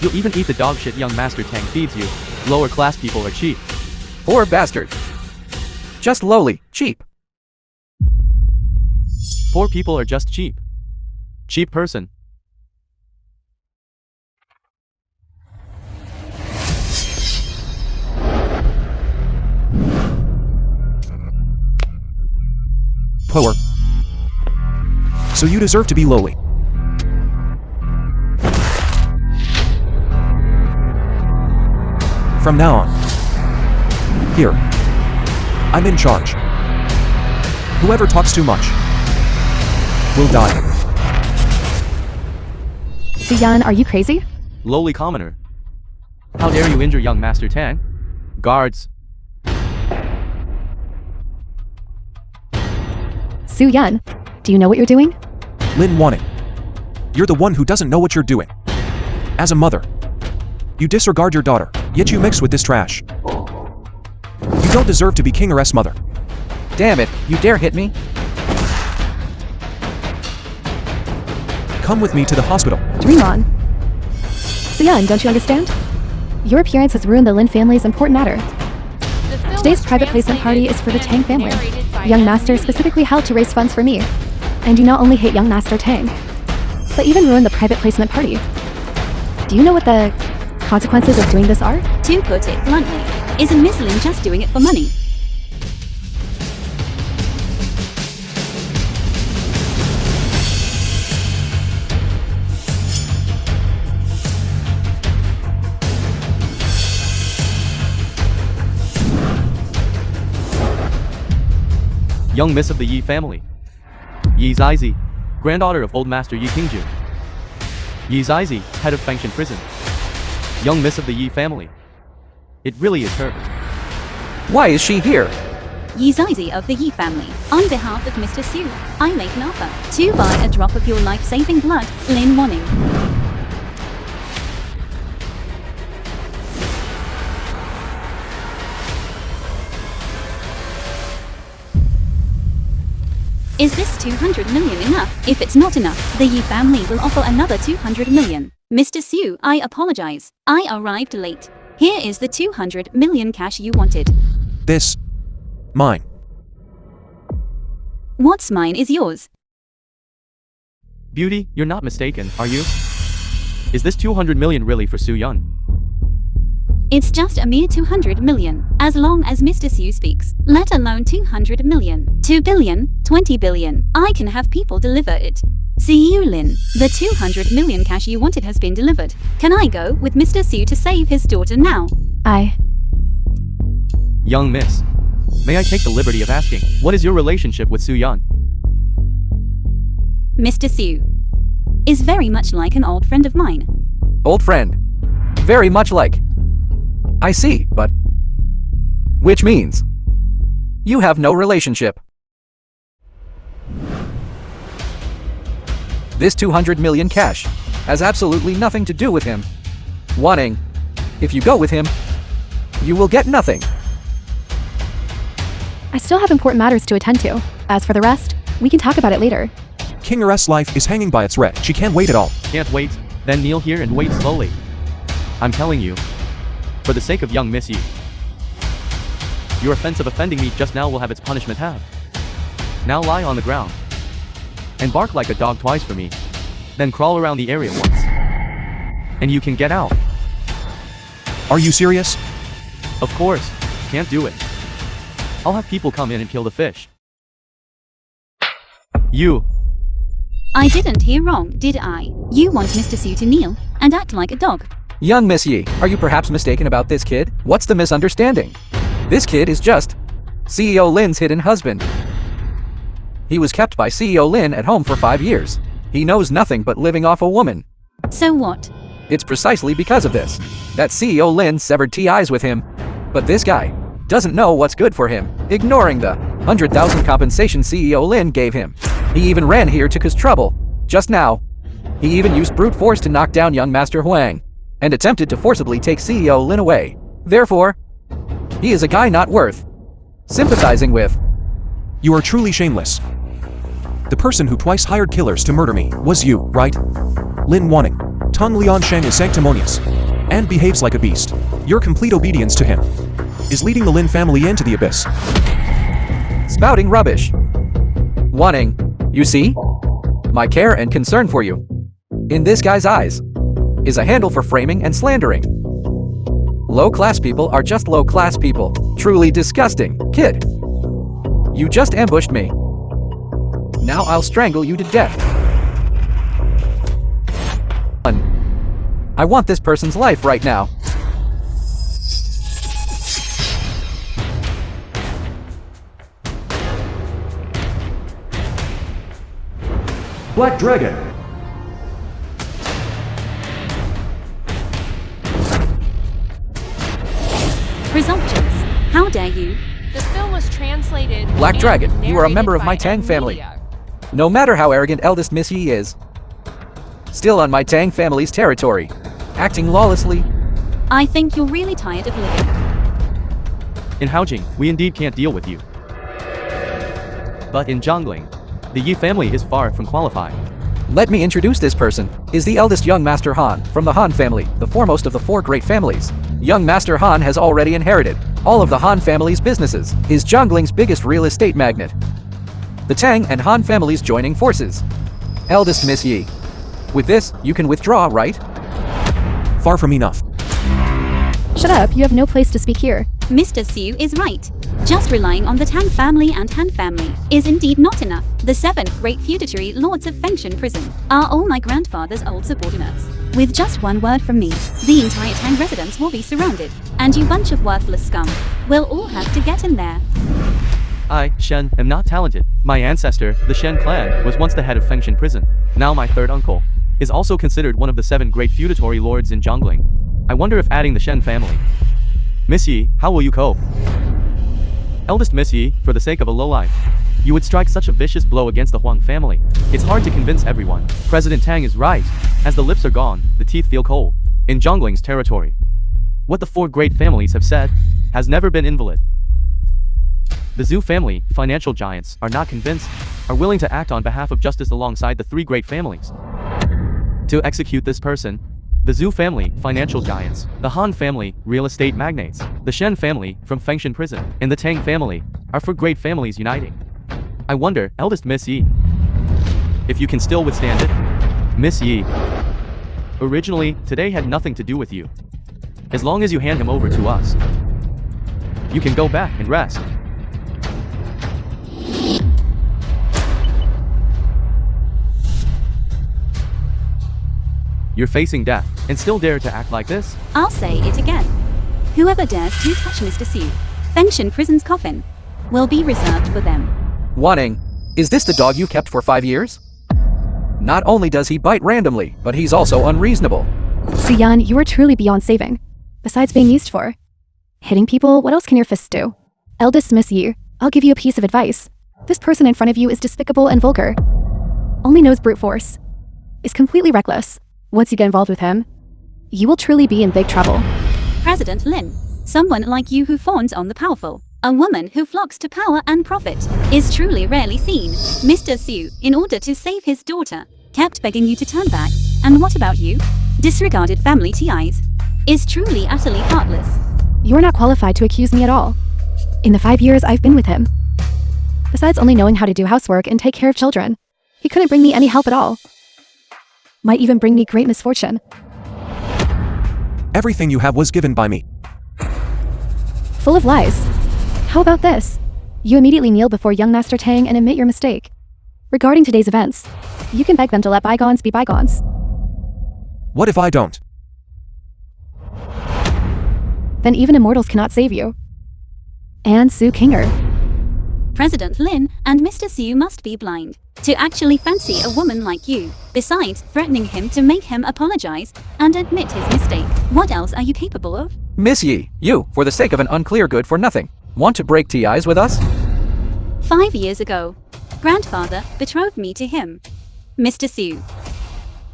You'll even eat the dog shit young Master Tang feeds you. Lower class people are cheap. Poor bastard. Just lowly, cheap. Poor people are just cheap. Cheap person. Poor. So you deserve to be lowly. From now on. Here. I'm in charge. Whoever talks too much will die. Jiang, are you crazy? Lowly commoner. How dare you injure young Master Tang? Guards. Jiang, do you know what you're doing? Lin Wanting. You're the one who doesn't know what you're doing. As a mother, you disregard your daughter, yet you mix with this trash. You don't deserve to be King Heir's mother. Damn it, you dare hit me? Come with me to the hospital. Dream on. Jiang, don't you understand? Your appearance has ruined the Lin family's important matter. Today's private placement party is for the Tang family. Young Master specifically held to raise funds for me. And you not only hate young Master Tang, but even ruin the private placement party. Do you know what the consequences of doing this are? To put it bluntly, isn't Miss Lin just doing it for money? Young Miss of the Yi family. Yi Zizi, granddaughter of old Master Yi Qingju. Yi Zizi, head of Fangshan prison. Young Miss of the Yi family. It really is her. Why is she here? Yi Zizi of the Yi family. On behalf of Mr. Su, I make an offer to buy a drop of your life-saving blood, Lin Wanting. Is this 200 million enough? If it's not enough, the Yi family will offer another 200 million. Mr. Su, I apologize. I arrived late. Here is the 200 million cash you wanted. This. Mine. What's mine is yours. Beauty, you're not mistaken, are you? Is this 200 million really for Su Yun? It's just a mere 200 million, as long as Mr. Su speaks, let alone 200 million, 2 billion, 20 billion. I can have people deliver it. See you, Lin. The 200 million cash you wanted has been delivered. Can I go with Mr. Su to save his daughter now? Young miss, may I take the liberty of asking, what is your relationship with Su Yun? Mr. Su is very much like an old friend of mine. Old friend. Very much like. I see, but... Which means... You have no relationship. This 200 million cash has absolutely nothing to do with him. Wanting. If you go with him, you will get nothing. I still have important matters to attend to. As for the rest, we can talk about it later. King Heir's life is hanging by its thread. She can't wait at all. Can't wait, then kneel here and wait slowly. I'm telling you. For the sake of young Miss Yi. Your offense of offending me just now will have its punishment halved. Now lie on the ground. And bark like a dog twice for me. Then crawl around the area once. And you can get out. Are you serious? Of course. Can't do it. I'll have people come in and kill the fish. You. I didn't hear wrong, did I? You want Mr. Su to kneel and act like a dog. Young Miss Yi, are you perhaps mistaken about this kid? What's the misunderstanding? This kid is just CEO Lin's hidden husband. He was kept by CEO Lin at home for 5 years. He knows nothing but living off a woman. So what? It's precisely because of this that CEO Lin severed ties with him. But this guy doesn't know what's good for him, ignoring the 100,000 compensation CEO Lin gave him. He even ran here to cause trouble. Just now, he even used brute force to knock down young Master Huang, and attempted to forcibly take CEO Lin away. Therefore, he is a guy not worth sympathizing with. You are truly shameless. The person who twice hired killers to murder me was you, right? Lin Wanting. Tang Liansheng is sanctimonious and behaves like a beast. Your complete obedience to him is leading the Lin family into the abyss. Spouting rubbish. Wanting, you see? My care and concern for you, in this guy's eyes, is a handle for framing and slandering. Low-class people are just low-class people. Truly disgusting, kid. You just ambushed me. Now I'll strangle you to death. I want this person's life right now. Black Dragon. Presumptuous. How dare you? The film was translated. Black and Dragon, you are a member of narrated my by Tang family. media. No matter how arrogant eldest Miss Yi is, still on my Tang family's territory, acting lawlessly. I think you're really tired of living. In Haojing, we indeed can't deal with you. But in Jiangling, the Yi family is far from qualified. Let me introduce this person, is the eldest young Master Han, from the Han family, the foremost of the four great families. Young Master Han has already inherited all of the Han family's businesses, is Jiangling's biggest real estate magnate. The Tang and Han families joining forces. Eldest Miss Yi. With this, you can withdraw, right? Far from enough. Shut up, you have no place to speak here. Mr. Siu is right. Just relying on the Tang family and Han family is indeed not enough. The 7 great feudatory lords of Fengshan prison are all my grandfather's old subordinates. With just one word from me, the entire Tang residence will be surrounded, and you bunch of worthless scum will all have to get in there. I, Shen, am not talented. My ancestor, the Shen clan, was once the head of Fengshan prison. Now my third uncle is also considered one of the 7 great feudatory lords in Jiangling. I wonder if adding the Shen family. Miss Yi, how will you cope? Eldest Miss Yi, for the sake of a lowlife, you would strike such a vicious blow against the Huang family. It's hard to convince everyone. President Tang is right. As the lips are gone, the teeth feel cold. In Jiangling's territory, what the 4 great families have said has never been invalid. The Zhu family, financial giants, are not convinced, are willing to act on behalf of justice alongside the 3 great families. To execute this person, the Zhu family, financial giants, the Han family, real estate magnates, the Shen family, from Fengshan prison, and the Tang family, are 4 great families uniting. I wonder, eldest Miss Yi, if you can still withstand it? Miss Yi, originally, today had nothing to do with you. As long as you hand him over to us, you can go back and rest. You're facing death, and still dare to act like this? I'll say it again. Whoever dares to touch Mr. Siu, Fengshan prison's coffin will be reserved for them. Wanting, is this the dog you kept for 5 years? Not only does he bite randomly, but he's also unreasonable. Xian, you are truly beyond saving. Besides being used for hitting people, what else can your fists do? Eldest Miss Yi, I'll give you a piece of advice. This person in front of you is despicable and vulgar. Only knows brute force. Is completely reckless. Once you get involved with him, you will truly be in big trouble. President Lin, someone like you who fawns on the powerful, a woman who flocks to power and profit, is truly rarely seen. Mr. Siu, in order to save his daughter, kept begging you to turn back. And what about you? Disregarded family ties. Is truly utterly heartless. You're not qualified to accuse me at all. In the 5 years I've been with him, besides only knowing how to do housework and take care of children, he couldn't bring me any help at all. Might even bring me great misfortune. Everything you have was given by me. Full of lies. How about this? You immediately kneel before young Master Tang and admit your mistake. Regarding today's events, you can beg them to let bygones be bygones. What if I don't? Then even immortals cannot save you. And Su Kinger. President Lin and Mr. Siu must be blind to actually fancy a woman like you, besides threatening him to make him apologize and admit his mistake. What else are you capable of? Miss Yi, you, for the sake of an unclear good for nothing, want to break ties with us? 5 years ago, grandfather betrothed me to him. Mr. Siu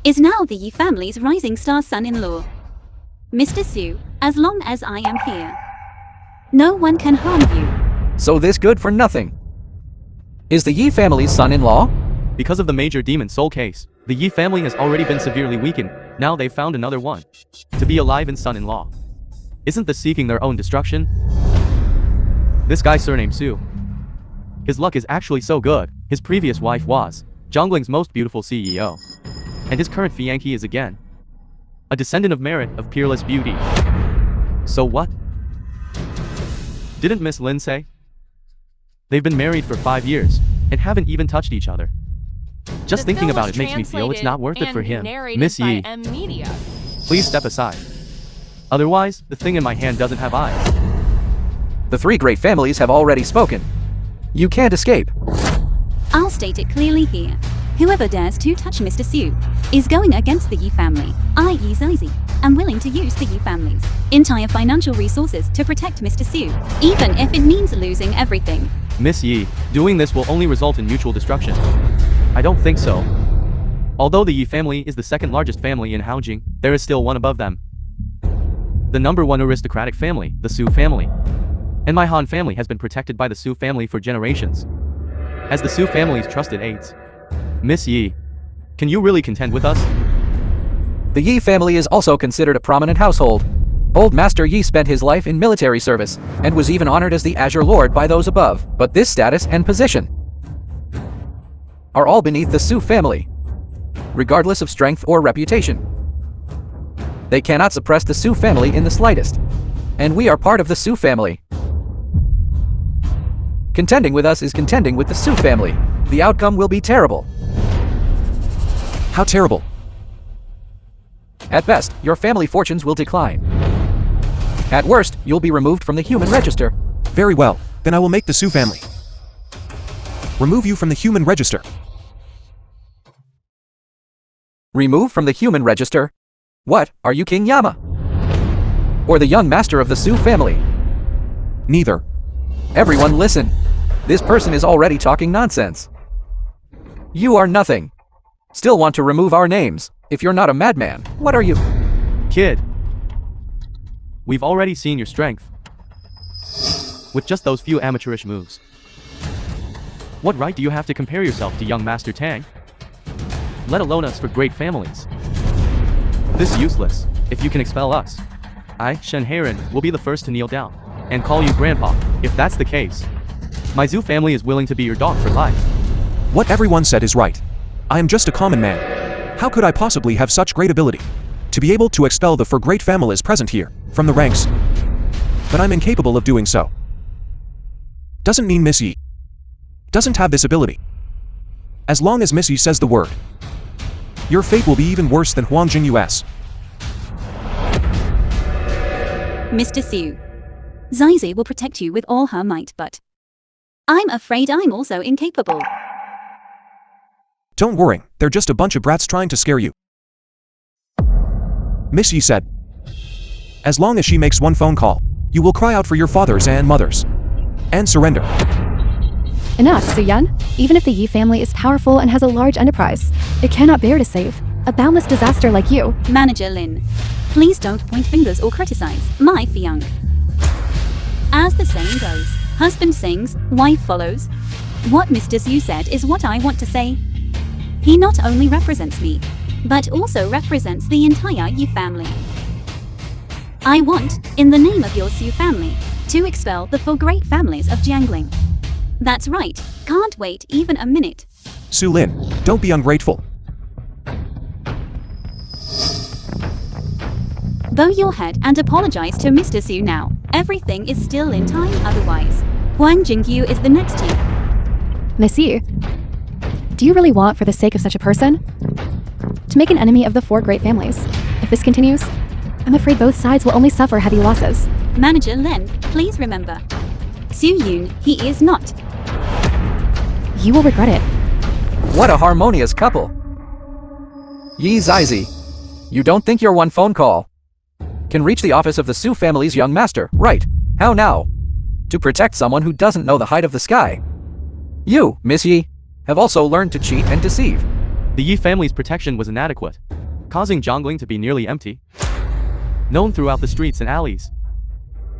is now the Yi family's rising star son-in-law. Mr. Siu, as long as I am here, no one can harm you. So this good for nothing is the Yi family's son-in-law? Because of the major demon soul case, the Yi family has already been severely weakened. Now they've found another one. To be alive and son-in-law. Isn't this seeking their own destruction? This guy surnamed Su. His luck is actually so good. His previous wife was Zhongling's most beautiful CEO. And his current fiancé is again a descendant of merit, of peerless beauty. So what? Didn't Miss Lin say? They've been married for 5 years and haven't even touched each other. Just thinking about it makes me feel it's not worth it for him. Miss Yi, please step aside. Otherwise, the thing in my hand doesn't have eyes. The three great families have already spoken. You can't escape. I'll state it clearly here. Whoever dares to touch Mr. Su is going against the Yi family, i.e. Zizi, and willing to use the Yi family's entire financial resources to protect Mr. Su, even if it means losing everything. Miss Yi, doing this will only result in mutual destruction. I don't think so. Although the Yi family is the second largest family in Haojing, there is still one above them. The number one aristocratic family, the Su family. And my Han family has been protected by the Su family for generations. As the Su family's trusted aides. Miss Yi, can you really contend with us? The Yi family is also considered a prominent household. Old Master Yi spent his life in military service, and was even honored as the Azure Lord by those above. But this status and position are all beneath the Su family, regardless of strength or reputation. They cannot suppress the Su family in the slightest. And we are part of the Su family. Contending with us is contending with the Su family. The outcome will be terrible. How terrible? At best, your family fortunes will decline. At worst, you'll be removed from the human register. Very well, then I will make the Su family remove you from the human register. Remove from the human register? What, are you King Yama? Or the young master of the Su family? Neither. Everyone listen. This person is already talking nonsense. You are nothing. Still want to remove our names. If you're not a madman, what are you? Kid. We've already seen your strength. With just those few amateurish moves. What right do you have to compare yourself to young Master Tang? Let alone us for great families. This is useless. If you can expel us, I, Shen Heron, will be the first to kneel down and call you Grandpa. If that's the case, my Zhu family is willing to be your dog for life. What everyone said is right. I am just a common man. How could I possibly have such great ability to be able to expel the four great families present here from the ranks? But I'm incapable of doing so. Doesn't mean Miss Yi doesn't have this ability. As long as Miss Yi says the word, your fate will be even worse than Huangjing US. Mr. Su, Zizi will protect you with all her might, but I'm afraid I'm also incapable. Don't worry, they're just a bunch of brats trying to scare you. Miss Yi said, as long as she makes one phone call, you will cry out for your fathers and mothers and surrender. Enough, Su-Yan. Even if the Yi family is powerful and has a large enterprise, it cannot bear to save a boundless disaster like you. Manager Lin, please don't point fingers or criticize my fiancé. As the saying goes, husband sings, wife follows. What Mr. Su said is what I want to say. He not only represents me, but also represents the entire Yi family. I want, in the name of your Su family, to expel the four great families of Jiangling. That's right, can't wait even a minute. Su Lin, don't be ungrateful. Bow your head and apologize to Mr. Su now. Everything is still in time otherwise. Huang Jingyu is the next Yi. Miss Yi, do you really want, for the sake of such a person, to make an enemy of the four great families? If this continues, I'm afraid both sides will only suffer heavy losses. Manager Lin, please remember. Su Yun, he is not. You will regret it. What a harmonious couple. Yi Zizi, you don't think your one phone call can reach the office of the Su family's young master, right? How now? To protect someone who doesn't know the height of the sky. You, Miss Yi, have also learned to cheat and deceive. The Yi family's protection was inadequate, causing Zhongling to be nearly empty, known throughout the streets and alleys.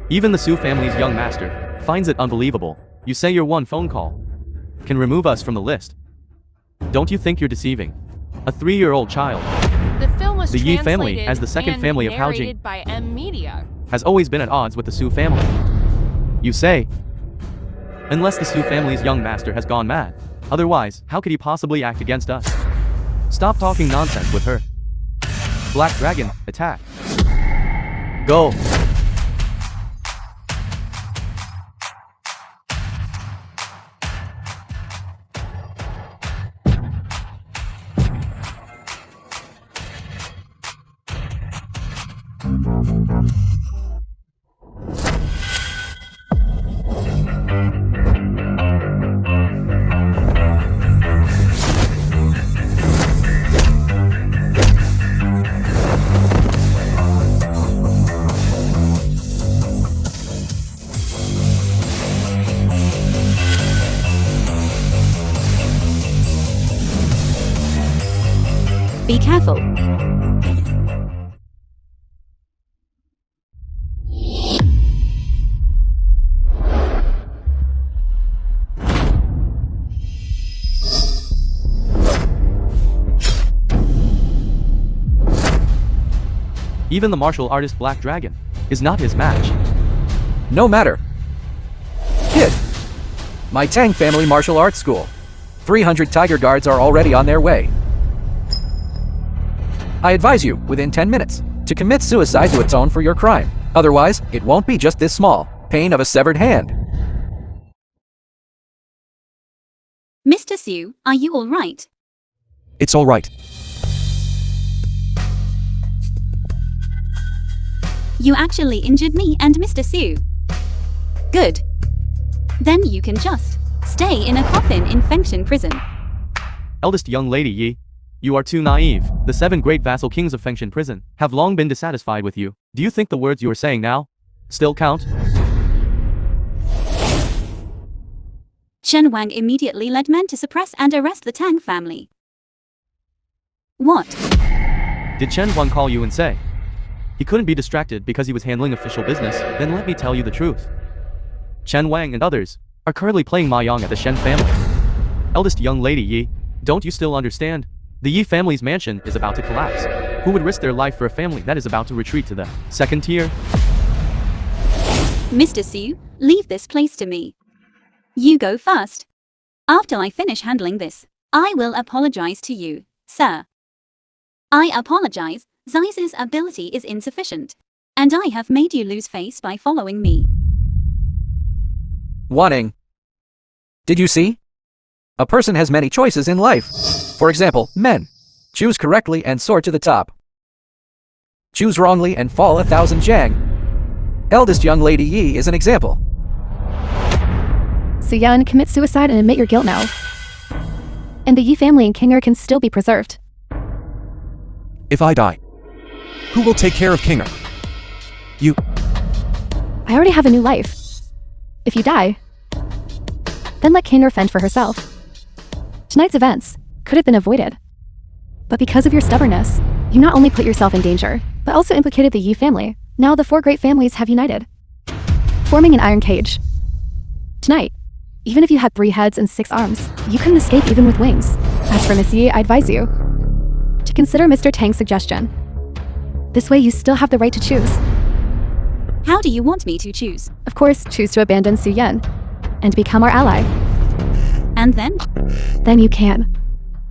Even the Su family's young master finds it unbelievable. You say your one phone call can remove us from the list. Don't you think you're deceiving a 3-year-old child? The film was The Yi family, as the second family of Hao Jing, by M Media. has always been at odds with the Su family. You say, unless the Su family's young master has gone mad. Otherwise, how could he possibly act against us? Stop talking nonsense with her. Black Dragon, attack. Go. Be careful. Even the martial artist Black Dragon is not his match. No matter. Kid. My Tang family martial arts school. 300 tiger guards are already on their way. I advise you, within 10 minutes, to commit suicide to atone for your crime. Otherwise, it won't be just this small pain of a severed hand. Mr. Su, are you all right? It's all right. You actually injured me and Mr. Su. Good. Then you can just stay in a coffin in Fengshan prison. Eldest young lady Yi, you are too naive. The 7 great vassal kings of Fengshan prison have long been dissatisfied with you. Do you think the words you are saying now still count? Chen Wang immediately led men to suppress and arrest the Tang family. What? Did Chen Wang call you and say he couldn't be distracted because he was handling official business? Then let me tell you the truth. Chen Wang and others are currently playing mahjong at the Shen family. Eldest young lady Yi, don't you still understand? The Yi family's mansion is about to collapse. Who would risk their life for a family that is about to retreat to the second tier? Mr. Su, leave this place to me. You go first. After I finish handling this, I will apologize to you, sir. I apologize, Zeise's ability is insufficient, and I have made you lose face by following me. Wanting. Did you see? A person has many choices in life. For example, men. Choose correctly and soar to the top. Choose wrongly and fall 1,000 Jiang. Eldest young lady Yi is an example. Suyan, commit suicide and admit your guilt now. And the Yi family and Kinger can still be preserved. If I die, who will take care of Kinger? You. I already have a new life. If you die, then let Kinger fend for herself. Tonight's events could have been avoided. But because of your stubbornness, you not only put yourself in danger, but also implicated the Yi family. Now the 4 great families have united, forming an iron cage. Tonight, even if you had 3 heads and 6 arms, you couldn't escape even with wings. As for Miss Yi, I advise you to consider Mr. Tang's suggestion. This way you still have the right to choose. How do you want me to choose? Of course, choose to abandon Su Yan and become our ally. And then? Then you can.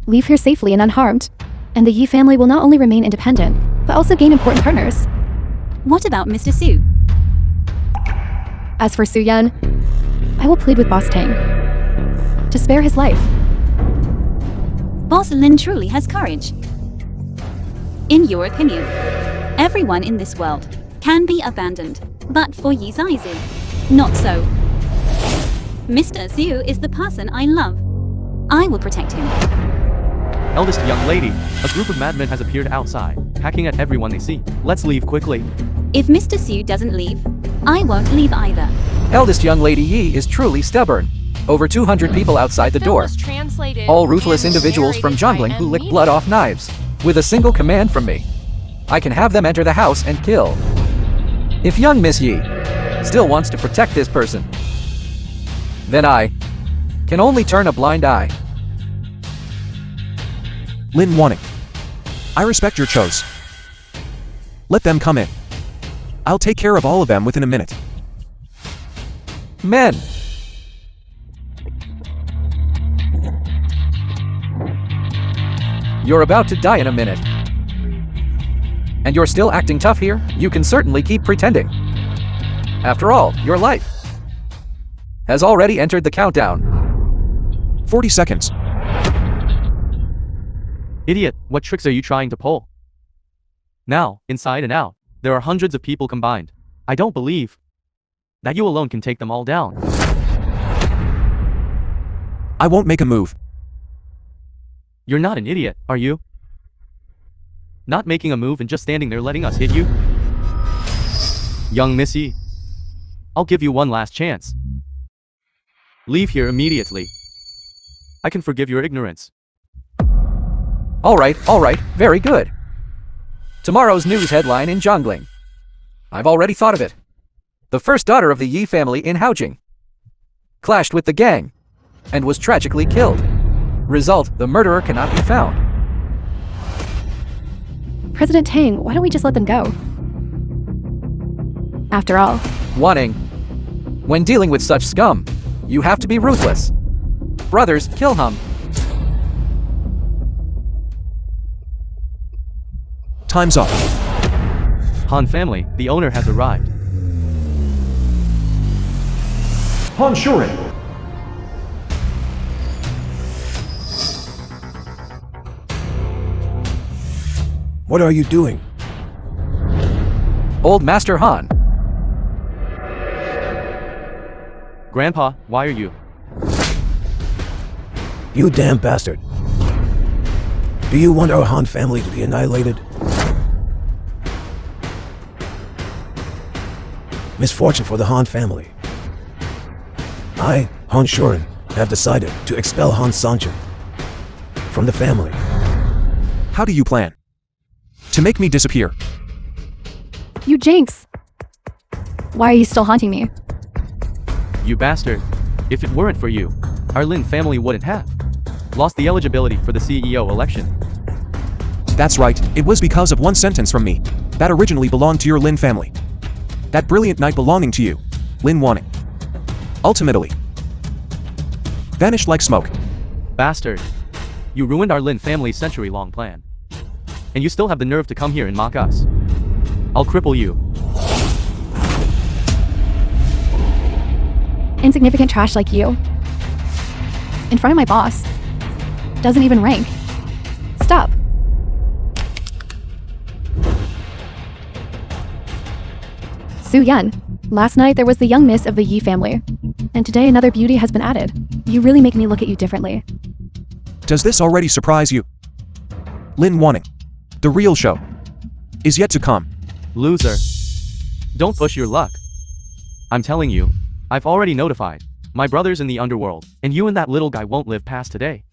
Leave here safely and unharmed. And the Yi family will not only remain independent, but also gain important partners. What about Mr. Su? As for Su Yan, I will plead with Boss Tang to spare his life. Boss Lin truly has courage. In your opinion, everyone in this world can be abandoned, but for Yi Zaizi, not so. Mr. Su is the person I love. I will protect him. Eldest young lady, a group of madmen has appeared outside, hacking at everyone they see. Let's leave quickly. If Mr. Su doesn't leave, I won't leave either. Eldest young lady Yi is truly stubborn. Over 200 people outside the door. All ruthless individuals from Jiangling who lick blood off knives. With a single command from me, I can have them enter the house and kill. If young Miss Yi still wants to protect this person, then I can only turn a blind eye. Lin Wanting. I respect your choice. Let them come in. I'll take care of all of them within a minute. Men! You're about to die in a minute. And you're still acting tough here? You can certainly keep pretending. After all, your life has already entered the countdown. 40 seconds. Idiot, what tricks are you trying to pull? Now, inside and out, there are hundreds of people combined. I don't believe that you alone can take them all down. I won't make a move. You're not an idiot, are you? Not making a move and just standing there letting us hit you? Young Missy, I'll give you one last chance. Leave here immediately. I can forgive your ignorance. Alright, very good. Tomorrow's news headline in Jiangling. I've already thought of it. The first daughter of the Yi family in Haojing clashed with the gang and was tragically killed. Result, the murderer cannot be found. President Tang, why don't we just let them go? After all, Warning. When dealing with such scum, you have to be ruthless. Brothers, kill him. Time's up. Han family, the owner has arrived. Han Shuren. What are you doing? Old Master Han. Grandpa, why are you? You damn bastard. Do you want our Han family to be annihilated? Misfortune for the Han family. I, Han Shuren, have decided to expel Han Sanchen from the family. How do you plan to make me disappear? you jinx! Why are you still haunting me? You bastard. If it weren't for you, our Lin family wouldn't have lost the eligibility for the CEO election. That's right, it was because of one sentence from me that originally belonged to your Lin family. That brilliant knight belonging to you, Lin Wanning, ultimately vanished like smoke. Bastard. You ruined our Lin family's century-long plan. And you still have the nerve to come here and mock us. I'll cripple you. Insignificant trash like you. In front of my boss. Doesn't even rank. Stop. Su Yan. Last night there was the young miss of the Yi family. And today another beauty has been added. You really make me look at you differently. Does this already surprise you? Lin Wanning, the real show, is yet to come. Loser. Don't push your luck. I'm telling you, I've already notified my brothers in the underworld, and you and that little guy won't live past today.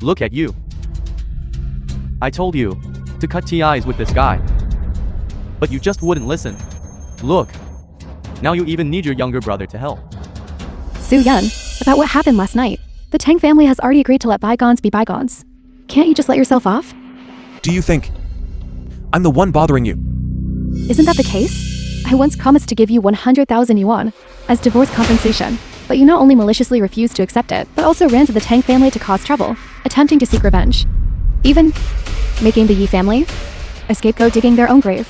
Look at you. I told you to cut ties with this guy. But you just wouldn't listen. Look. Now you even need your younger brother to help. Su Yan, about what happened last night. The Tang family has already agreed to let bygones be bygones. Can't you just let yourself off? Do you think I'm the one bothering you? Isn't that the case? I once promised to give you 100,000 yuan as divorce compensation, but you not only maliciously refused to accept it, but also ran to the Tang family to cause trouble, attempting to seek revenge. Even making the Yi family a scapegoat digging their own grave.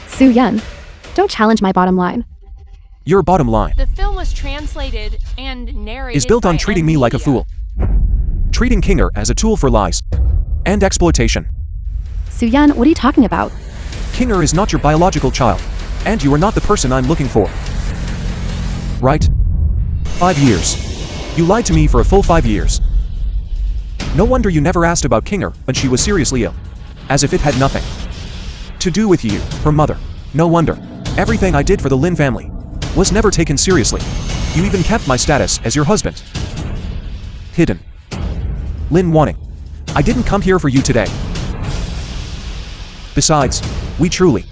Su Yan, don't challenge my bottom line. Your bottom line The film was translated and narrated is built on by treating me like a NVIDIA. fool. Treating Kinger as a tool for lies and exploitation. Su Yan, what are you talking about? Kinger is not your biological child, and you are not the person I'm looking for. Right? 5 years. You lied to me for a full 5 years. No wonder you never asked about Kinger when she was seriously ill. As if it had nothing to do with you, her mother. No wonder. Everything I did for the Lin family was never taken seriously. You even kept my status as your husband hidden. Lin Wanning, I didn't come here for you today. Besides, we truly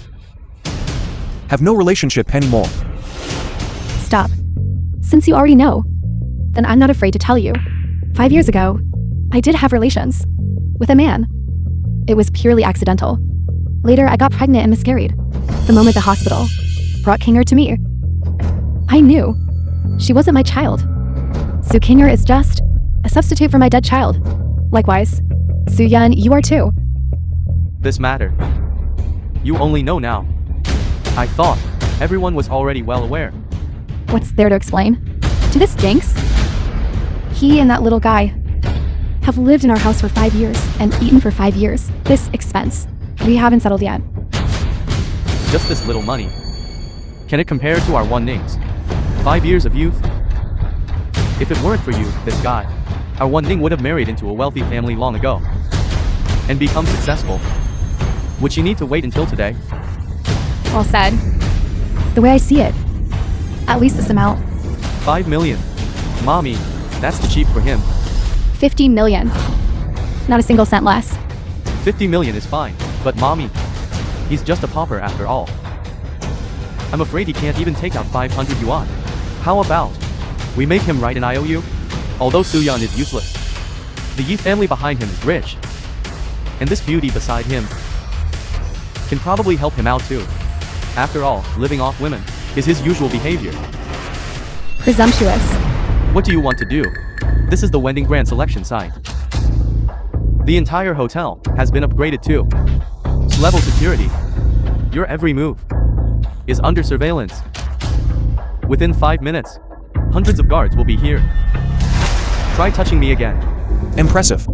have no relationship anymore. Stop. Since you already know, then I'm not afraid to tell you. 5 years ago, I did have relations with a man. It was purely accidental. Later, I got pregnant and miscarried. The moment the hospital brought Kinger to me, I knew she wasn't my child. So Kinger is just a substitute for my dead child. Likewise, Soo-yeon, you are too. This matter. You only know now. I thought everyone was already well aware. What's there to explain? To this Jinx? He and that little guy have lived in our house for 5 years and eaten for 5 years. This expense, we haven't settled yet. Just this little money. Can it compare to our Wendings? 5 years of youth? If it weren't for you, this guy, our Wending would have married into a wealthy family long ago and become successful. Would she need to wait until today? Well said. The way I see it, at least this amount. 5 million. Mommy, that's too cheap for him. 50 million. Not a single cent less. 50 million is fine, but mommy, he's just a pauper after all. I'm afraid he can't even take out 500 yuan. How about we make him write an IOU? Although Soo-yeon is useless, the Yi family behind him is rich. And this beauty beside him can probably help him out too. After all, living off women is his usual behavior. Presumptuous. What do you want to do? This is the Wending Grand Selection site. The entire hotel has been upgraded too. Level security. Your every move is under surveillance. Within 5 minutes, hundreds of guards will be here. Try touching me again. Impressive.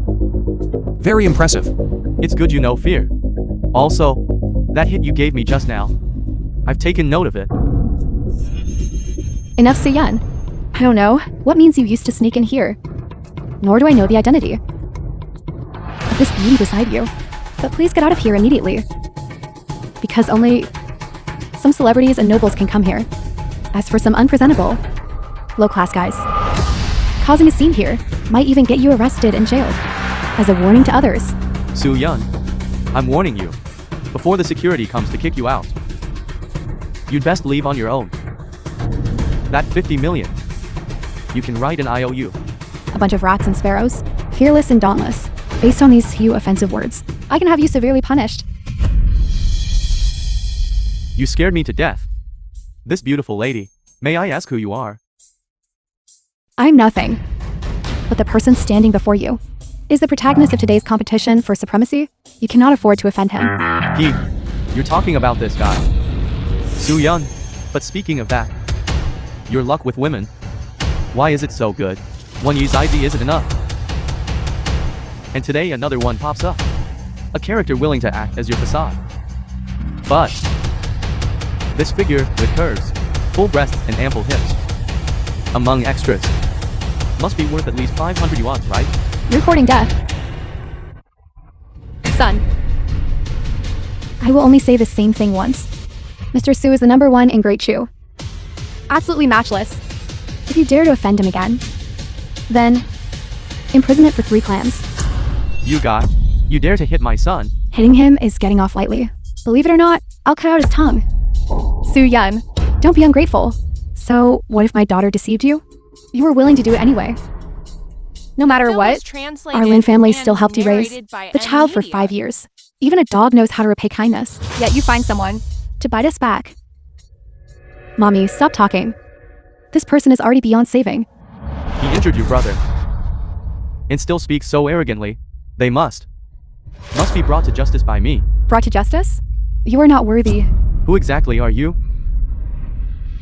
Very impressive. It's good you know fear. Also, that hit you gave me just now, I've taken note of it. Enough, Soo-yeon. I don't know what means you used to sneak in here. Nor do I know the identity of this beauty beside you. But please get out of here immediately. Because only some celebrities and nobles can come here. As for some unpresentable, low-class guys, causing a scene here might even get you arrested and jailed. As a warning to others. Soo-yeon, I'm warning you. Before the security comes to kick you out, you'd best leave on your own. That 50 million, you can write an IOU. A bunch of rats and sparrows, fearless and dauntless. Based on these few offensive words, I can have you severely punished. You scared me to death. This beautiful lady, may I ask who you are? I'm nothing. But the person standing before you is the protagonist of today's competition for supremacy. You cannot afford to offend him. You're talking about this guy. Soo-yeon. But speaking of that, your luck with women, why is it so good? One Yi's ID isn't enough. And today another one pops up. A character willing to act as your facade. But this figure with curves, full breasts and ample hips, among extras, must be worth at least 500 yuan, right? You're courting death. Son, I will only say the same thing once. Mr. Soo is the #1 in Great Chu. Absolutely matchless. If you dare to offend him again, then imprisonment for 3 clams. You dare to hit my son? Hitting him is getting off lightly. Believe it or not, I'll cut out his tongue. Soo-yeon, don't be ungrateful. So, what if my daughter deceived you? You were willing to do it anyway. No matter what, our Lin family still helped you raise the child for 5 years. Even a dog knows how to repay kindness. Yet you find someone to bite us back. Mommy, stop talking. This person is already beyond saving. He injured your brother and still speaks so arrogantly. They must be brought to justice by me. Brought to justice? You are not worthy. Who exactly are you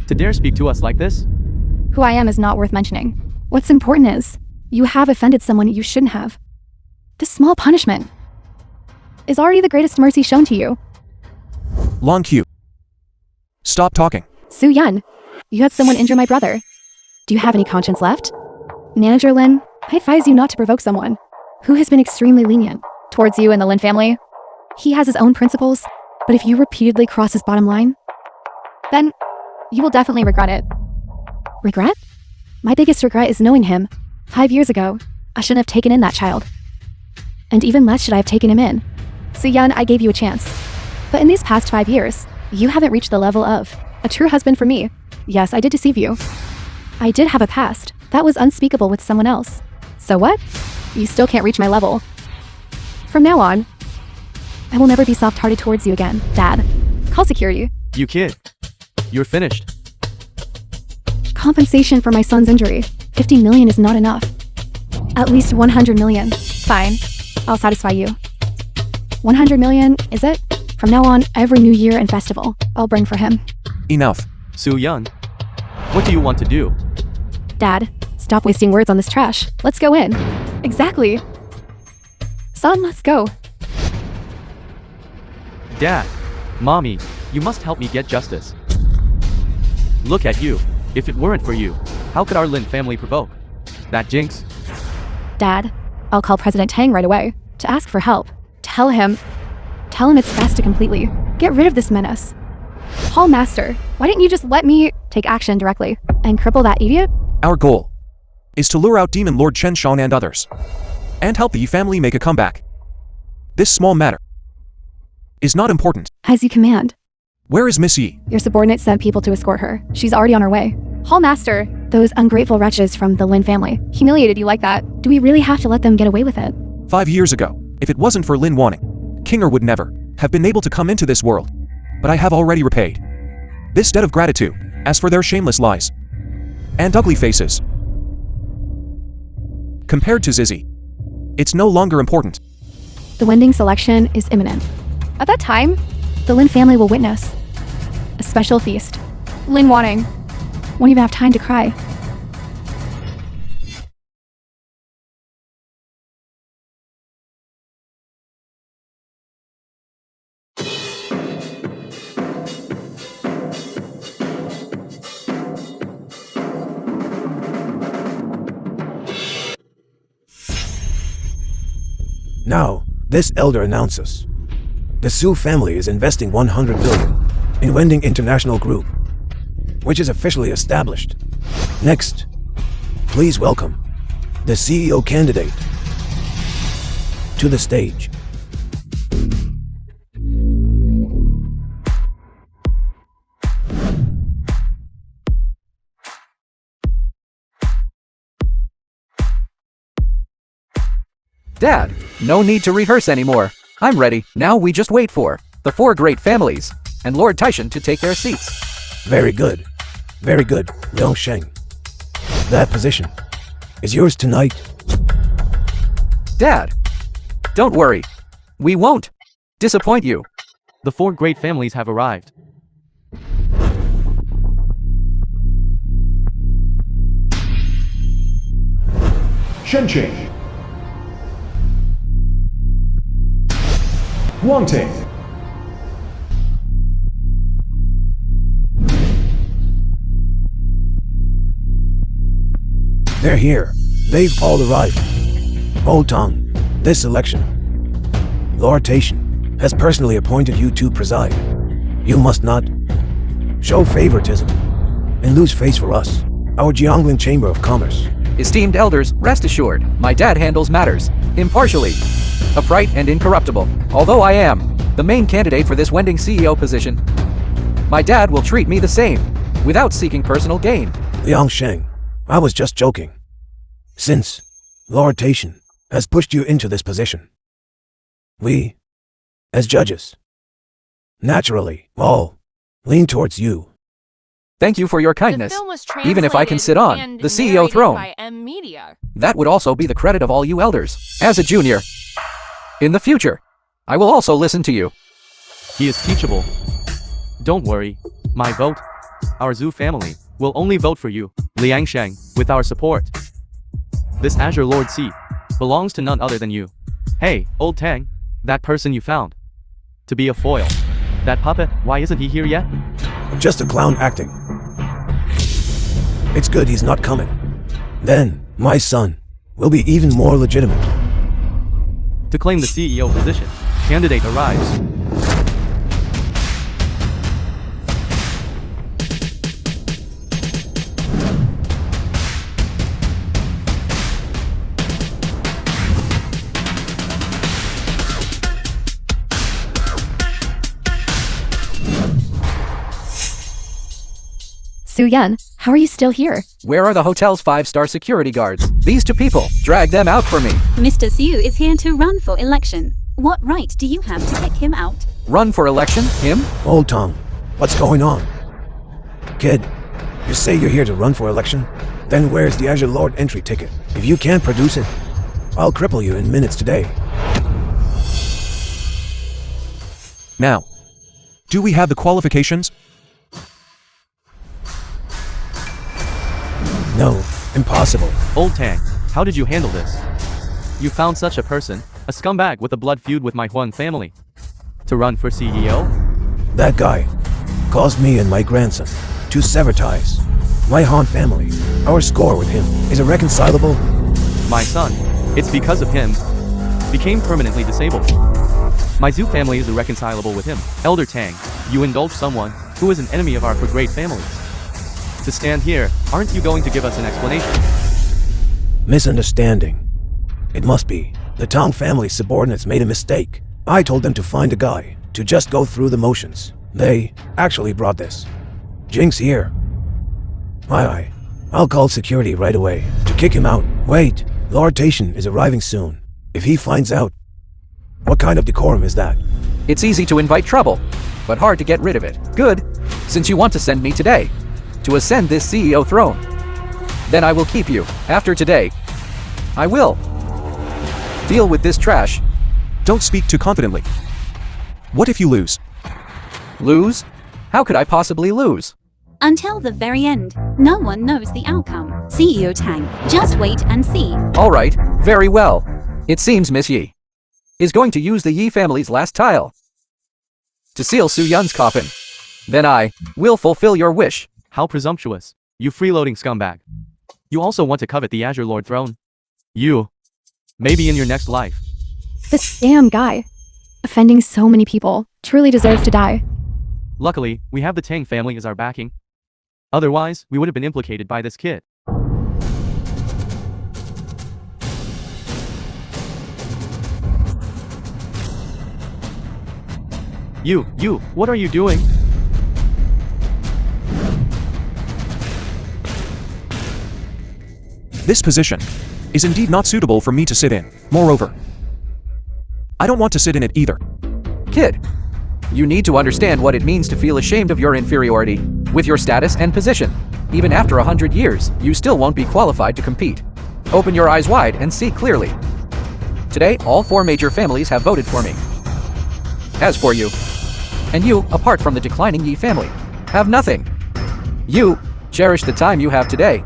to dare speak to us like this? Who I am is not worth mentioning. What's important is, you have offended someone you shouldn't have. This small punishment is already the greatest mercy shown to you. Long Q. Stop talking. Soo-yeon, you had someone injure my brother. Do you have any conscience left? Manager Lin, I advise you not to provoke someone who has been extremely lenient towards you and the Lin family. He has his own principles, but if you repeatedly cross his bottom line, then you will definitely regret it. Regret? My biggest regret is knowing him. 5 years ago, I shouldn't have taken in that child. And even less should I have taken him in. Soo-yeon, I gave you a chance. But in these past 5 years, you haven't reached the level of a true husband for me. Yes, I did deceive you. I did have a past that was unspeakable with someone else. So what? You still can't reach my level. From now on, I will never be soft-hearted towards you again. Dad, call security. You kid. You're finished. Compensation for my son's injury. 50 million is not enough. At least 100 million. Fine. I'll satisfy you. 100 million, is it? From now on, every New Year and festival, I'll bring for him. Enough. Soo-yeon, what do you want to do? Dad, stop wasting words on this trash. Let's go in. Exactly. Son, let's go. Dad, Mommy, you must help me get justice. Look at you. If it weren't for you, how could our Lin family provoke that jinx? Dad, I'll call President Tang right away to ask for help. Tell him it's fast completely. Get rid of this menace. Hall Master, why didn't you just let me take action directly and cripple that idiot? Our goal is to lure out Demon Lord Chen Wang and others, and help the Yi family make a comeback. This small matter is not important. As you command. Where is Miss Yi? Your subordinate sent people to escort her. She's already on her way. Hall Master, those ungrateful wretches from the Lin family humiliated you like that. Do we really have to let them get away with it? 5 years ago, if it wasn't for Lin wanting, Kinger would never have been able to come into this world. But I have already repaid this debt of gratitude. As for their shameless lies and ugly faces, compared to Zizi, it's no longer important. The Wending selection is imminent. At that time, the Lin family will witness a special feast. Lin Wanting won't even have time to cry. Now, this elder announces. The Su family is investing 100 billion in Wending International Group, which is officially established. Next, please welcome the CEO candidate to the stage. Dad, no need to rehearse anymore. I'm ready. Now we just wait for the 4 great families and Lord Taishan to take their seats. Very good. Very good, Liang Sheng. That position is yours tonight. Dad, don't worry. We won't disappoint you. The 4 great families have arrived. Shenqing, Wangting, They're here. They've all arrived. Old Tang, this election, Lord Taishan has personally appointed you to preside. You must not show favoritism and lose face for us, our Jiang Chamber of Commerce. Esteemed elders, rest assured, my dad handles matters impartially, upright and incorruptible. Although I am the main candidate for this Wending CEO position, my dad will treat me the same, without seeking personal gain. Liang Sheng, I was just joking. Since Lord Taishan has pushed you into this position, we, as judges, naturally all lean towards you. Thank you for your kindness. Even if I can sit on the CEO throne, that would also be the credit of all you elders. As a junior, in the future, I will also listen to you. He is teachable. Don't worry. My vote, our Zhu family, will only vote for you, Liang Sheng, with our support. This Azure Lord seat belongs to none other than you. Hey, old Tang, that person you found to be a foil. That puppet, why isn't he here yet? Just a clown acting. It's good he's not coming. Then, my son will be even more legitimate. To claim the CEO position, candidate arrives. Soo-yeon, how are you still here? Where are the hotel's 5-star security guards? These 2 people, drag them out for me. Mr. Siu is here to run for election. What right do you have to kick him out? Run for election? Him? Old Tang, what's going on? Kid, you say you're here to run for election? Then where's the Azure Lord entry ticket? If you can't produce it, I'll cripple you in minutes today. Now, do we have the qualifications? No, impossible. Old Tang, how did you handle this? You found such a person, a scumbag with a blood feud with my Huang family, to run for CEO? That guy caused me and my grandson to sever ties. My Han family, our score with him is irreconcilable. My son, it's because of him, became permanently disabled. My Zhu family is irreconcilable with him. Elder Tang, you indulge someone who is an enemy of our for great families. To stand here, aren't you going to give us an explanation? Misunderstanding. It must be. The Tang family subordinates made a mistake. I told them to find a guy to just go through the motions. They actually brought this. Jiang's here. Aye. I'll call security right away to kick him out. Wait, Lord Taishan is arriving soon. If he finds out, what kind of decorum is that? It's easy to invite trouble, but hard to get rid of it. Good, since you want to send me today to ascend this CEO throne. Then I will keep you. After today, I will deal with this trash. Don't speak too confidently. What if you lose? Lose? How could I possibly lose? Until the very end, no one knows the outcome. CEO Tang, just wait and see. All right, very well. It seems Miss Yi is going to use the Yi family's last tile to seal Su Yun's coffin. Then I will fulfill your wish. How presumptuous. You freeloading scumbag. You also want to covet the Azure Lord throne? You. Maybe in your next life. This damn guy, offending so many people, truly deserves to die. Luckily, we have the Tang family as our backing. Otherwise, we would have been implicated by this kid. You, what are you doing? This position is indeed not suitable for me to sit in. Moreover, I don't want to sit in it either. Kid, you need to understand what it means to feel ashamed of your inferiority. With your status and position, even after 100 years, you still won't be qualified to compete. Open your eyes wide and see clearly. Today, all 4 major families have voted for me. As for you, and you, apart from the declining Yi family, have nothing. You cherish the time you have today.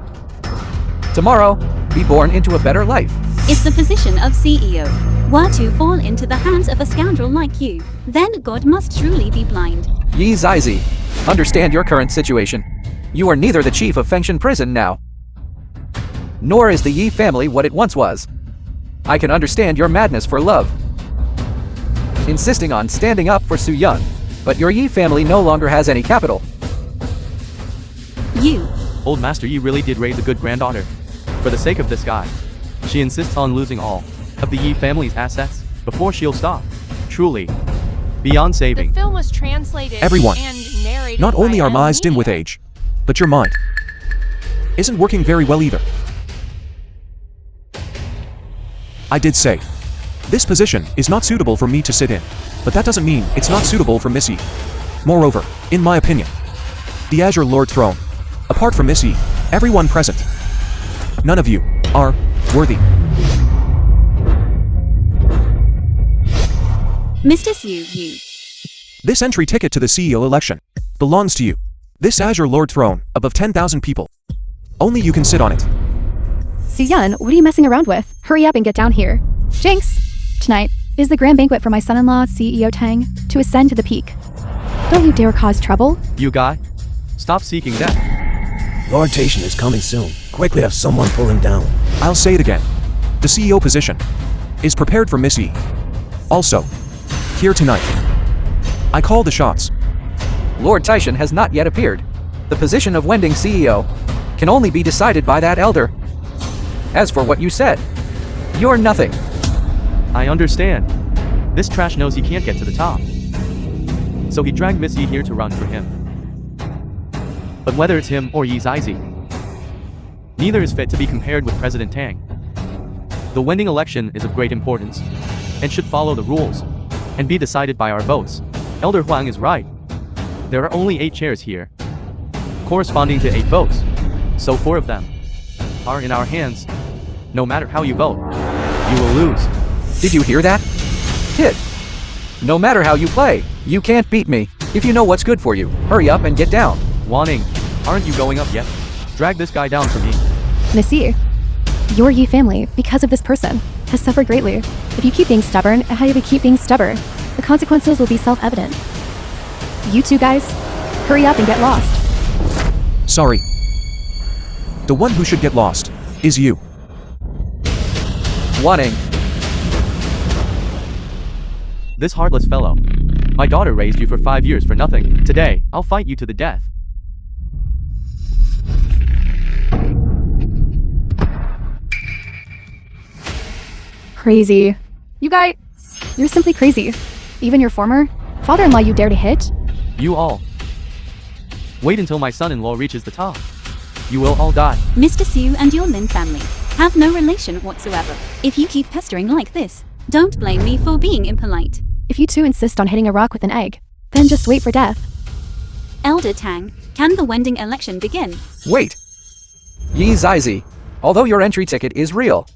Tomorrow, be born into a better life. If the position of CEO were to fall into the hands of a scoundrel like you, then God must truly be blind. Yi Zaizi, understand your current situation. You are neither the chief of Fengshan prison now, nor is the Yi family what it once was. I can understand your madness for love, insisting on standing up for Su Yun, but your Yi family no longer has any capital. You. Old Master Yi really did raise a good granddaughter. For the sake of this guy, she insists on losing all of the Yi family's assets before she'll stop. Truly, beyond saving. The film was translated Everyone, and narrated not only by are my eyes dim with media. age, but your mind isn't working very well either. I did say, this position is not suitable for me to sit in, but that doesn't mean it's not suitable for Miss Yi. Moreover, in my opinion, the Azure Lord throne, apart from Miss Yi, everyone present, none of you are worthy. Mr. Su, you. This entry ticket to the CEO election belongs to you. This Azure Lord throne, above 10,000 people. Only you can sit on it. Su Yun, what are you messing around with? Hurry up and get down here. Jinx! Tonight is the grand banquet for my son-in-law, CEO Tang, to ascend to the peak. Don't you dare cause trouble. You guy, stop seeking death. Lord Taishan is coming soon. Quickly have someone pull him down. I'll say it again. The CEO position is prepared for Miss Yi. Also, here tonight, I call the shots. Lord Taishan has not yet appeared. The position of Wending CEO can only be decided by that elder. As for what you said, you're nothing. I understand. This trash knows he can't get to the top. So he dragged Miss Yi here to run for him. But whether it's him or Yi Zaizi, neither is fit to be compared with President Tang. The Wending election is of great importance. and should follow the rules and be decided by our votes. Elder Huang is right. There are only 8 chairs here, corresponding to 8 votes. So 4 of them are in our hands. No matter how you vote, you will lose. Did you hear that? Kid, no matter how you play, you can't beat me. If you know what's good for you, hurry up and get down. Wanting, aren't you going up yet? Drag this guy down for me. Monsieur, your Yi family, because of this person, has suffered greatly. If you keep being stubborn, and how you keep being stubborn, the consequences will be self-evident. You two guys, hurry up and get lost. Sorry. The one who should get lost is you. Wanting. This heartless fellow. My daughter raised you for 5 years for nothing. Today, I'll fight you to the death. Crazy. You guys, you're simply crazy. Even your former father-in-law you dare to hit? You all. Wait until my son-in-law reaches the top. You will all die. Mr. Siu and your Lin family have no relation whatsoever. If you keep pestering like this, don't blame me for being impolite. If you two insist on hitting a rock with an egg, then just wait for death. Elder Tang, can the Wending election begin? Wait. Yi Zizi, although your entry ticket is real.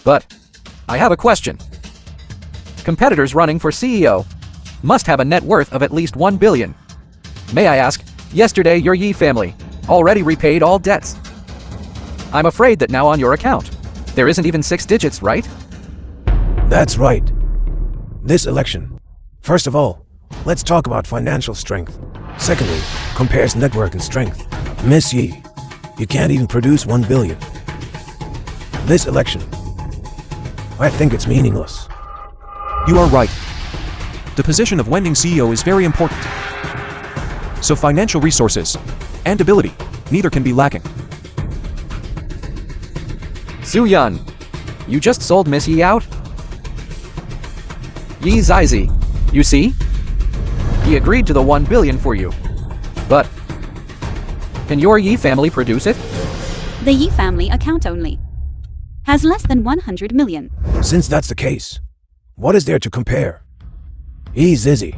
But I have a question. Competitors running for CEO must have a net worth of at least 1 billion. May I ask, yesterday your Yi family already repaid all debts. I'm afraid that now on your account, there isn't even 6 digits, right? That's right. This election. First of all, let's talk about financial strength. Secondly, compares network and strength. Miss Yi, you can't even produce 1 billion. This election, I think it's meaningless. You are right. The position of Wending CEO is very important. So financial resources and ability, neither can be lacking. Su Yun, you just sold Miss Yi out? Yi Zizi, you see? He agreed to the 1 billion for you. But can your Yi family produce it? The Yi family account only has less than 100 million. Since that's the case, what is there to compare? Yi Zizi.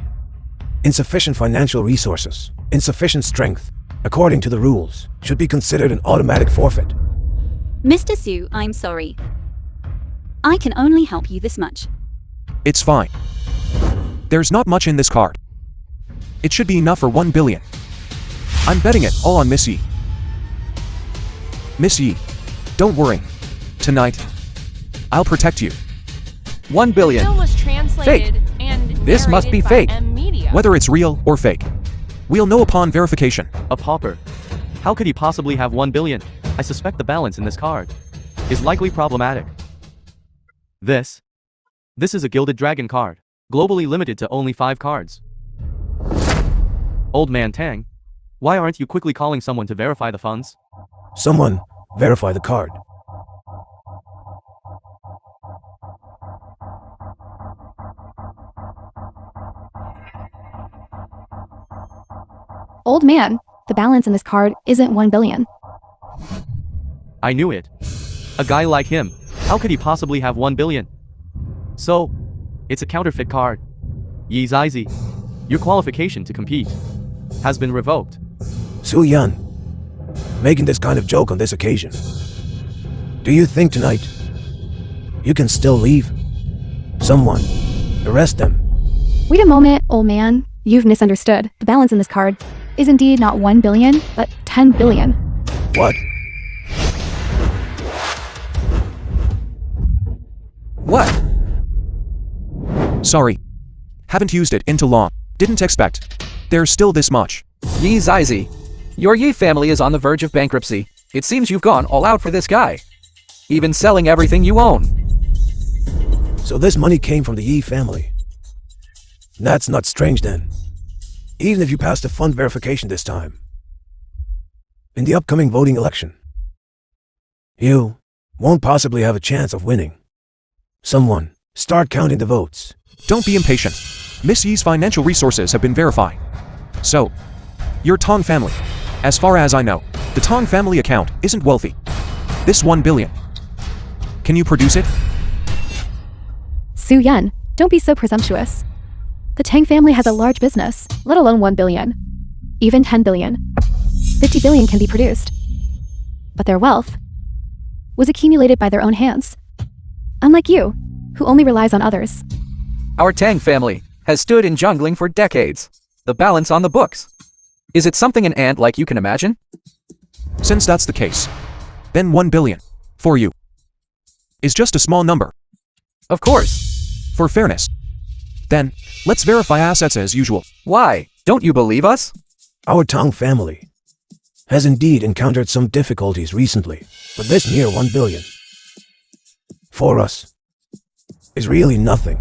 Insufficient financial resources, insufficient strength, according to the rules, should be considered an automatic forfeit. Mr. Siu, I'm sorry. I can only help you this much. It's fine. There's not much in this card. It should be enough for 1 billion. I'm betting it all on Miss Yi. Miss Yi, don't worry. Tonight, I'll protect you. 1 billion. Film was translated Fake. and This must be narrated by fake. M Media. Whether it's real or fake, we'll know upon verification. A pauper. How could he possibly have 1 billion? I suspect the balance in this card is likely problematic. This is a Gilded Dragon card, globally limited to only 5 cards. Old man Tang, why aren't you quickly calling someone to verify the funds? Someone, verify the card. Old man, the balance in this card isn't 1 billion. I knew it. A guy like him, how could he possibly have 1 billion? So, it's a counterfeit card. Yi Zizi, your qualification to compete has been revoked. Su Yun, making this kind of joke on this occasion. Do you think tonight you can still leave? Someone, arrest them. Wait a moment, old man. You've misunderstood. The balance in this card is indeed not 1 billion, but 10 billion. What? What? Sorry. Haven't used it into long. Didn't expect. There's still this much. Yi Zizi, your Yi family is on the verge of bankruptcy. It seems you've gone all out for this guy. Even selling everything you own. So this money came from the Yi family. That's not strange then. Even if you pass the fund verification this time. In the upcoming voting election, you won't possibly have a chance of winning. Someone, start counting the votes. Don't be impatient. Miss Yi's financial resources have been verified. So, your Tang family. As far as I know, the Tang family account isn't wealthy. This 1 billion. Can you produce it? Su Yan, don't be so presumptuous. The Tang family has a large business, let alone 1 billion. Even 10 billion. 50 billion can be produced. But their wealth was accumulated by their own hands. Unlike you, who only relies on others. Our Tang family has stood in jungling for decades. The balance on the books. Is it something an ant like you can imagine? Since that's the case, then 1 billion, for you, is just a small number. Of course. For fairness. Then, let's verify assets as usual. Why? Don't you believe us? Our Tang family has indeed encountered some difficulties recently, but this mere 1 billion, for us, is really nothing.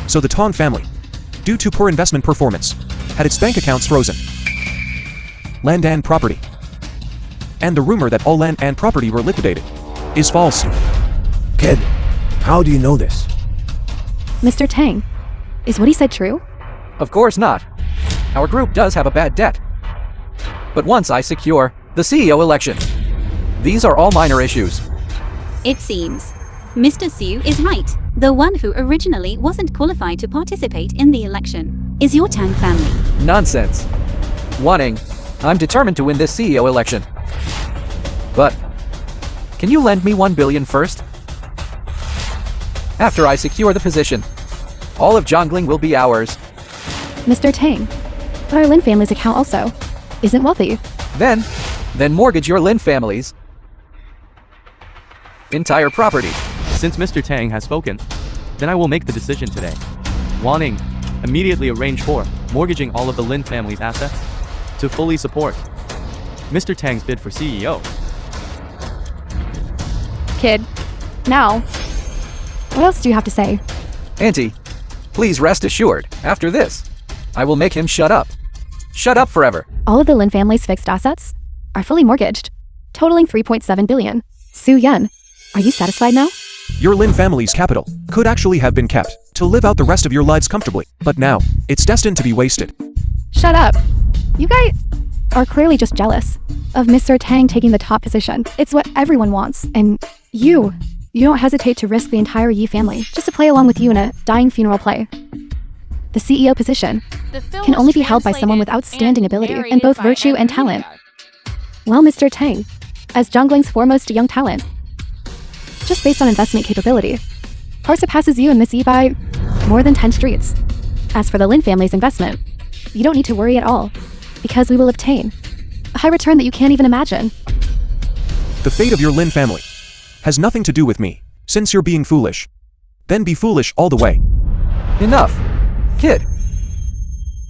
So the Tang family, due to poor investment performance, had its bank accounts frozen. Land and property. And the rumor that all land and property were liquidated is false. Kid, how do you know this? Mr. Tang, is what he said true? Of course not. Our group does have a bad debt. But once I secure the CEO election, these are all minor issues. It seems Mr. Su is right. The one who originally wasn't qualified to participate in the election is your Tang family. Nonsense. Wanting, I'm determined to win this CEO election. But, can you lend me 1 billion first? After I secure the position, all of jungling will be ours. Mr. Tang, but our Lin family's account also isn't wealthy. Then mortgage your Lin family's entire property. Since Mr. Tang has spoken, then I will make the decision today. Wanting, immediately arrange for mortgaging all of the Lin family's assets to fully support Mr. Tang's bid for CEO. Kid, now, what else do you have to say? Auntie, please rest assured, after this, I will make him shut up. Shut up forever. All of the Lin family's fixed assets are fully mortgaged, totaling 3.7 billion. Su Yan, are you satisfied now? Your Lin family's capital could actually have been kept to live out the rest of your lives comfortably, but now, it's destined to be wasted. Shut up. You guys are clearly just jealous of Mr. Tang taking the top position. It's what everyone wants, and you don't hesitate to risk the entire Yi family just to play along with you in a dying funeral play. The CEO position can only be held by someone with outstanding ability in both virtue and talent. Well, Mr. Tang, as jungling's foremost young talent, just based on investment capability, far surpasses you and Miss Yi by more than 10 streets. As for the Lin family's investment, you don't need to worry at all, because we will obtain a high return that you can't even imagine. The fate of your Lin family has nothing to do with me. Since you're being foolish, then be foolish all the way. Enough. Kid.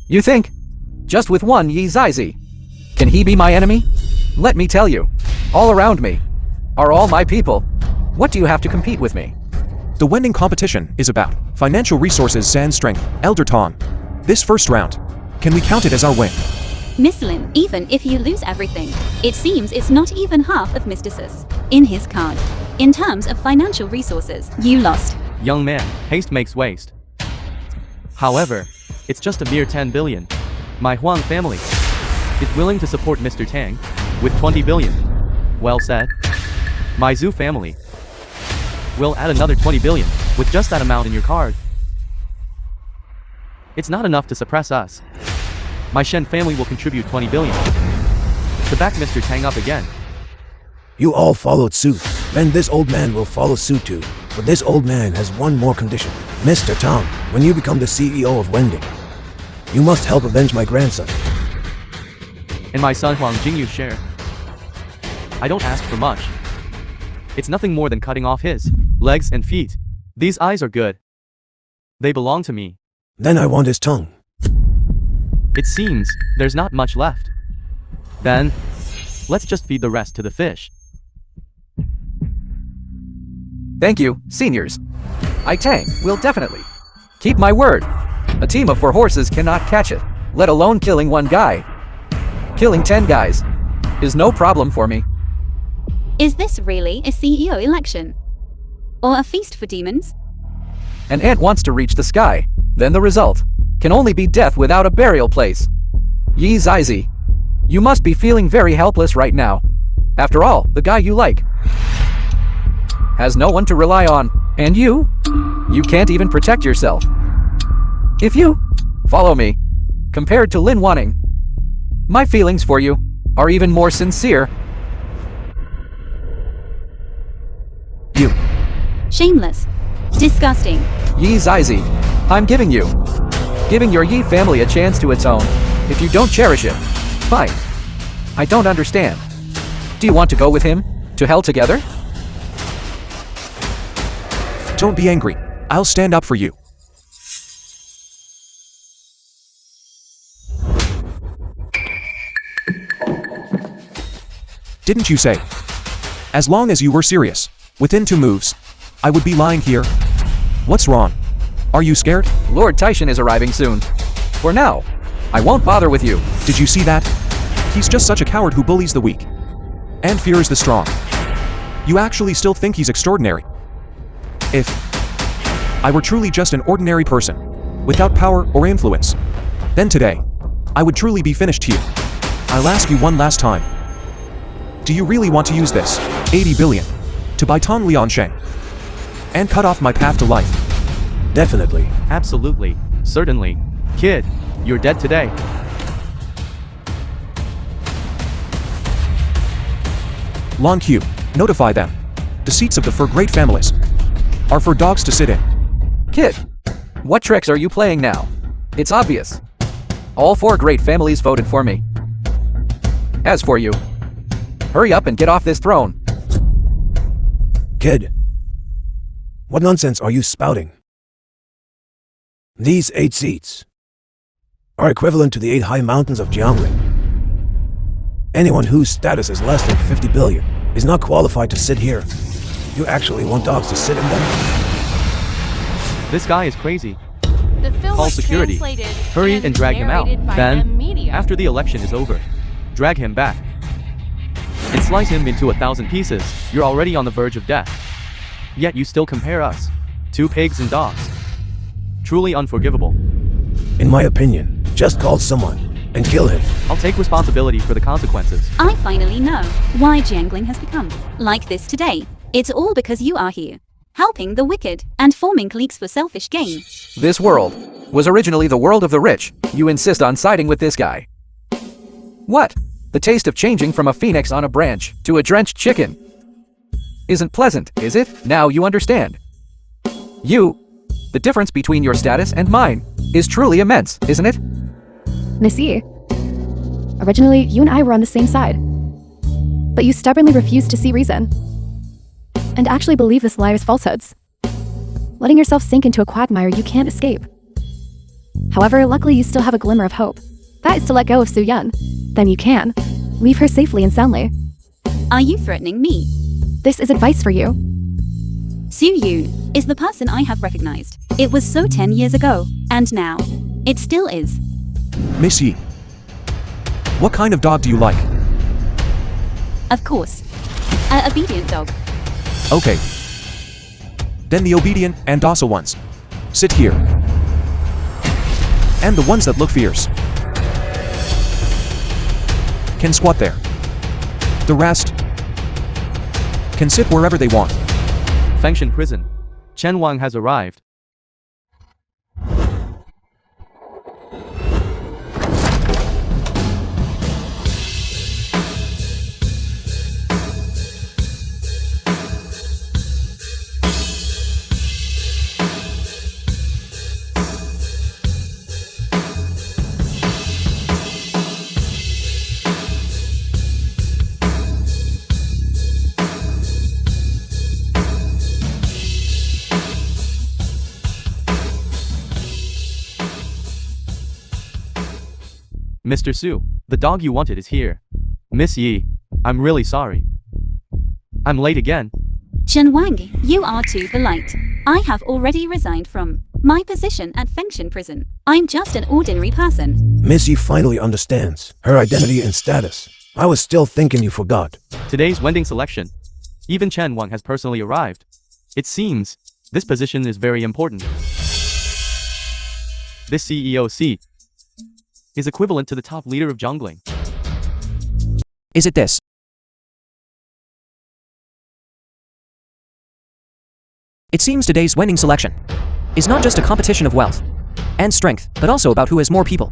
You think, just with one Yi Zaizi, can he be my enemy? Let me tell you, all around me are all my people. What do you have to compete with me? The Wending competition is about financial resources and strength. Elder Tang, this first round, can we count it as our win? Miss Lin, even if you lose everything, it seems it's not even half of Mr. Sus in his card. In terms of financial resources, you lost. Young man, haste makes waste. However, it's just a mere 10 billion. My Huang family is willing to support Mr. Tang with 20 billion. Well said. My Zhu family will add another 20 billion with just that amount in your card. It's not enough to suppress us. My Shen family will contribute 20 billion to back Mr. Tang up again. You all followed suit. Then this old man will follow suit too. But this old man has one more condition. Mr. Tang, when you become the CEO of Wending, you must help avenge my grandson. And my son Huang Jingyu's share. I don't ask for much. It's nothing more than cutting off his legs and feet. These eyes are good. They belong to me. Then I want his tongue. It seems there's not much left. Then, let's just feed the rest to the fish. Thank you, seniors. I Tang will definitely keep my word. A team of 4 horses cannot catch it, let alone killing one guy. Killing 10 guys is no problem for me. Is this really a CEO election? Or a feast for demons? An ant wants to reach the sky, then the result can only be death without a burial place. Yi Zaizi, you must be feeling very helpless right now. After all, the guy you like has no one to rely on. And you can't even protect yourself. If you follow me, compared to Lin Wanting, my feelings for you are even more sincere. You. Shameless. Disgusting. Yi Zizi, I'm giving your Yi family a chance to its own. If you don't cherish it, fine. I don't understand. Do you want to go with him to hell together? Don't be angry. I'll stand up for you. Didn't you say? As long as you were serious, within 2 moves, I would be lying here. What's wrong? Are you scared? Lord Taishan is arriving soon. For now, I won't bother with you. Did you see that? He's just such a coward who bullies the weak and fears the strong. You actually still think he's extraordinary. If I were truly just an ordinary person, without power or influence, then today, I would truly be finished here. I'll ask you one last time. Do you really want to use this 80 billion to buy Tong Liansheng and cut off my path to life? Definitely. Absolutely. Certainly. Kid, you're dead today. Long Q, notify them. The seats of the 4 great families are for dogs to sit in. Kid, what tricks are you playing now? It's obvious. All 4 great families voted for me. As for you, hurry up and get off this throne. Kid, what nonsense are you spouting? These 8 seats are equivalent to the 8 high mountains of Jiang. Anyone whose status is less than 50 billion is not qualified to sit here. You actually want dogs to sit in them? This guy is crazy. The film Call was security. translated Hurry and drag him out. narrated by the Then, media. after the election is over, drag him back and slice him into 1,000 pieces. You're already on the verge of death. Yet you still compare us. 2 pigs and dogs. Truly unforgivable. In my opinion, just call someone and kill him. I'll take responsibility for the consequences. I finally know why Jiang has become like this today. It's all because you are here, helping the wicked and forming cliques for selfish gain. This world was originally the world of the rich. You insist on siding with this guy. What? The taste of changing from a phoenix on a branch to a drenched chicken isn't pleasant, is it? Now you understand. The difference between your status and mine is truly immense, isn't it? Miss Yi, originally you and I were on the same side. But you stubbornly refused to see reason. And actually believe this lie is falsehoods. Letting yourself sink into a quagmire you can't escape. However, luckily you still have a glimmer of hope. That is to let go of Su Yun. Then you can. Leave her safely and soundly. Are you threatening me? This is advice for you. Su Yun is the person I have recognized. It was so 10 years ago, and now, it still is. Miss Yi, what kind of dog do you like? Of course. An obedient dog. Okay. Then the obedient and docile ones. Sit here. And the ones that look fierce can squat there. The rest can sit wherever they want. Fengshan Prison. Chen Wang has arrived. Mr. Su, the dog you wanted is here. Miss Yi, I'm really sorry. I'm late again. Chen Wang, you are too polite. I have already resigned from my position at Fengshan Prison. I'm just an ordinary person. Missy finally understands her identity and status. I was still thinking you forgot. Today's Wending selection. Even Chen Wang has personally arrived. It seems this position is very important. This CEO seat is equivalent to the top leader of jungling. Is it this? It seems today's Wending selection is not just a competition of wealth and strength, but also about who has more people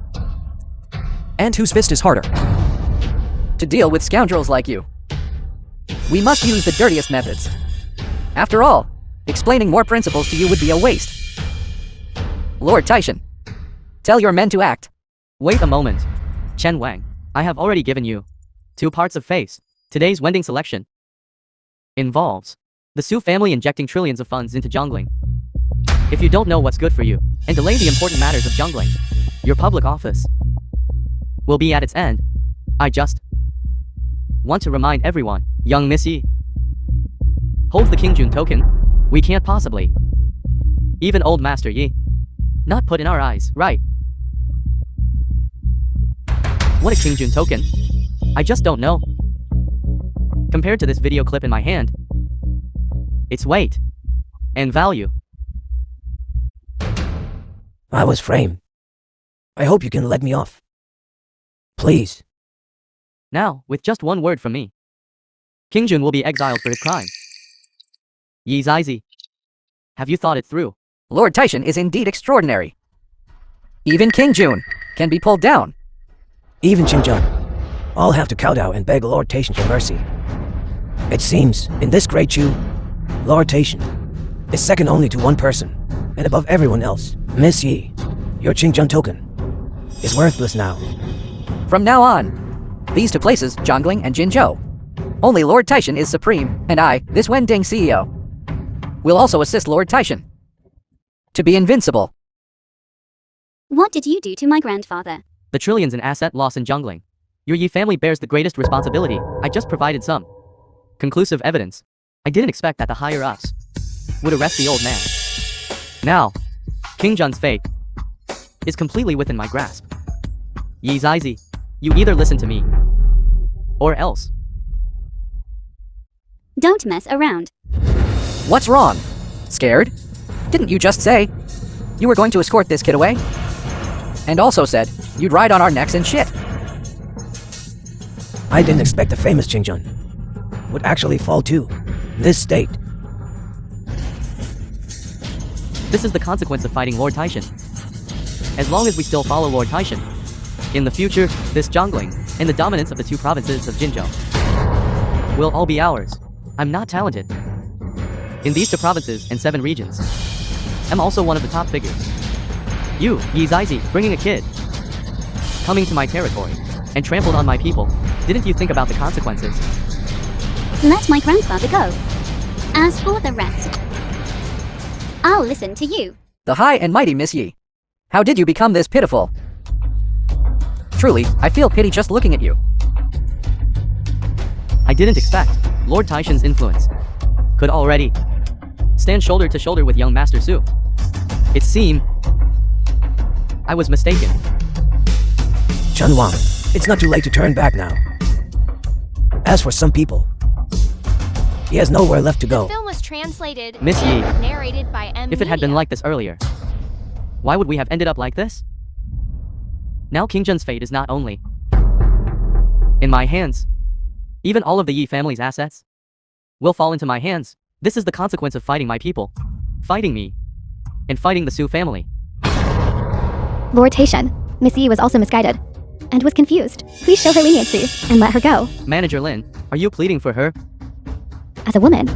and whose fist is harder. To deal with scoundrels like you, we must use the dirtiest methods. After all, explaining more principles to you would be a waste. Lord Taishan, tell your men to act. Wait a moment. Chen Wang, I have already given you 2 parts of face. Today's Wending selection involves the Su family injecting trillions of funds into jungling. If you don't know what's good for you, and delay the important matters of jungling, your public office will be at its end. I just want to remind everyone, young Miss Yi holds the King Jun token. We can't possibly, even old Master Yi, not put in our eyes, right? What a King Jun token? I just don't know. Compared to this video clip in my hand, its weight and value. I was framed. I hope you can let me off. Please. Now, with just one word from me, King Jun will be exiled for his crime. Yi Zaizi, have you thought it through? Lord Taishan is indeed extraordinary. Even King Jun can be pulled down. Even Xinjiang. All have to kowtow and beg Lord Taishan for mercy. It seems, in this great Chu, Lord Taishan is second only to one person, and above everyone else. Miss Yi, your Xinjiang token is worthless now. From now on, these 2 places, Zhongling and Jinzhou, only Lord Taishan is supreme, and I, this Wending CEO, will also assist Lord Taishan to be invincible. What did you do to my grandfather? The trillions in asset loss in jungling. Your Yi family bears the greatest responsibility. I just provided some conclusive evidence. I didn't expect that the higher ups would arrest the old man. Now, King Jun's fate is completely within my grasp. Yi Zaizi, you either listen to me, or else. Don't mess around. What's wrong? Scared? Didn't you just say you were going to escort this kid away? And also said you'd ride on our necks and shit. I didn't expect the famous Xinjiang would actually fall to this state. This is the consequence of fighting Lord Taishan. As long as we still follow Lord Taishan, in the future, this jungling, and the dominance of the 2 provinces of Jinzhou will all be ours. I'm not talented in these 2 provinces and 7 regions. I'm also one of the top figures. You, Yi Zaizi, bringing a kid, coming to my territory, and trampled on my people. Didn't you think about the consequences? Let my grandfather go. As for the rest, I'll listen to you. The high and mighty Miss Yi. How did you become this pitiful? Truly, I feel pity just looking at you. I didn't expect Lord Taishan's influence could already stand shoulder to shoulder with young Master Su. It seemed I was mistaken. Chen Wang, it's not too late to turn back now. As for some people, he has nowhere left to go. The film was translated Miss Yi, and narrated by M. if it had been Media. like this earlier, why would we have ended up like this? Now King Jun's fate is not only in my hands, even all of the Yi family's assets will fall into my hands. This is the consequence of fighting my people, fighting me, and fighting the Su family. Lord Taishan, Miss Yi was also misguided and was confused. Please show her leniency and let her go. Manager Lin, are you pleading for her? As a woman,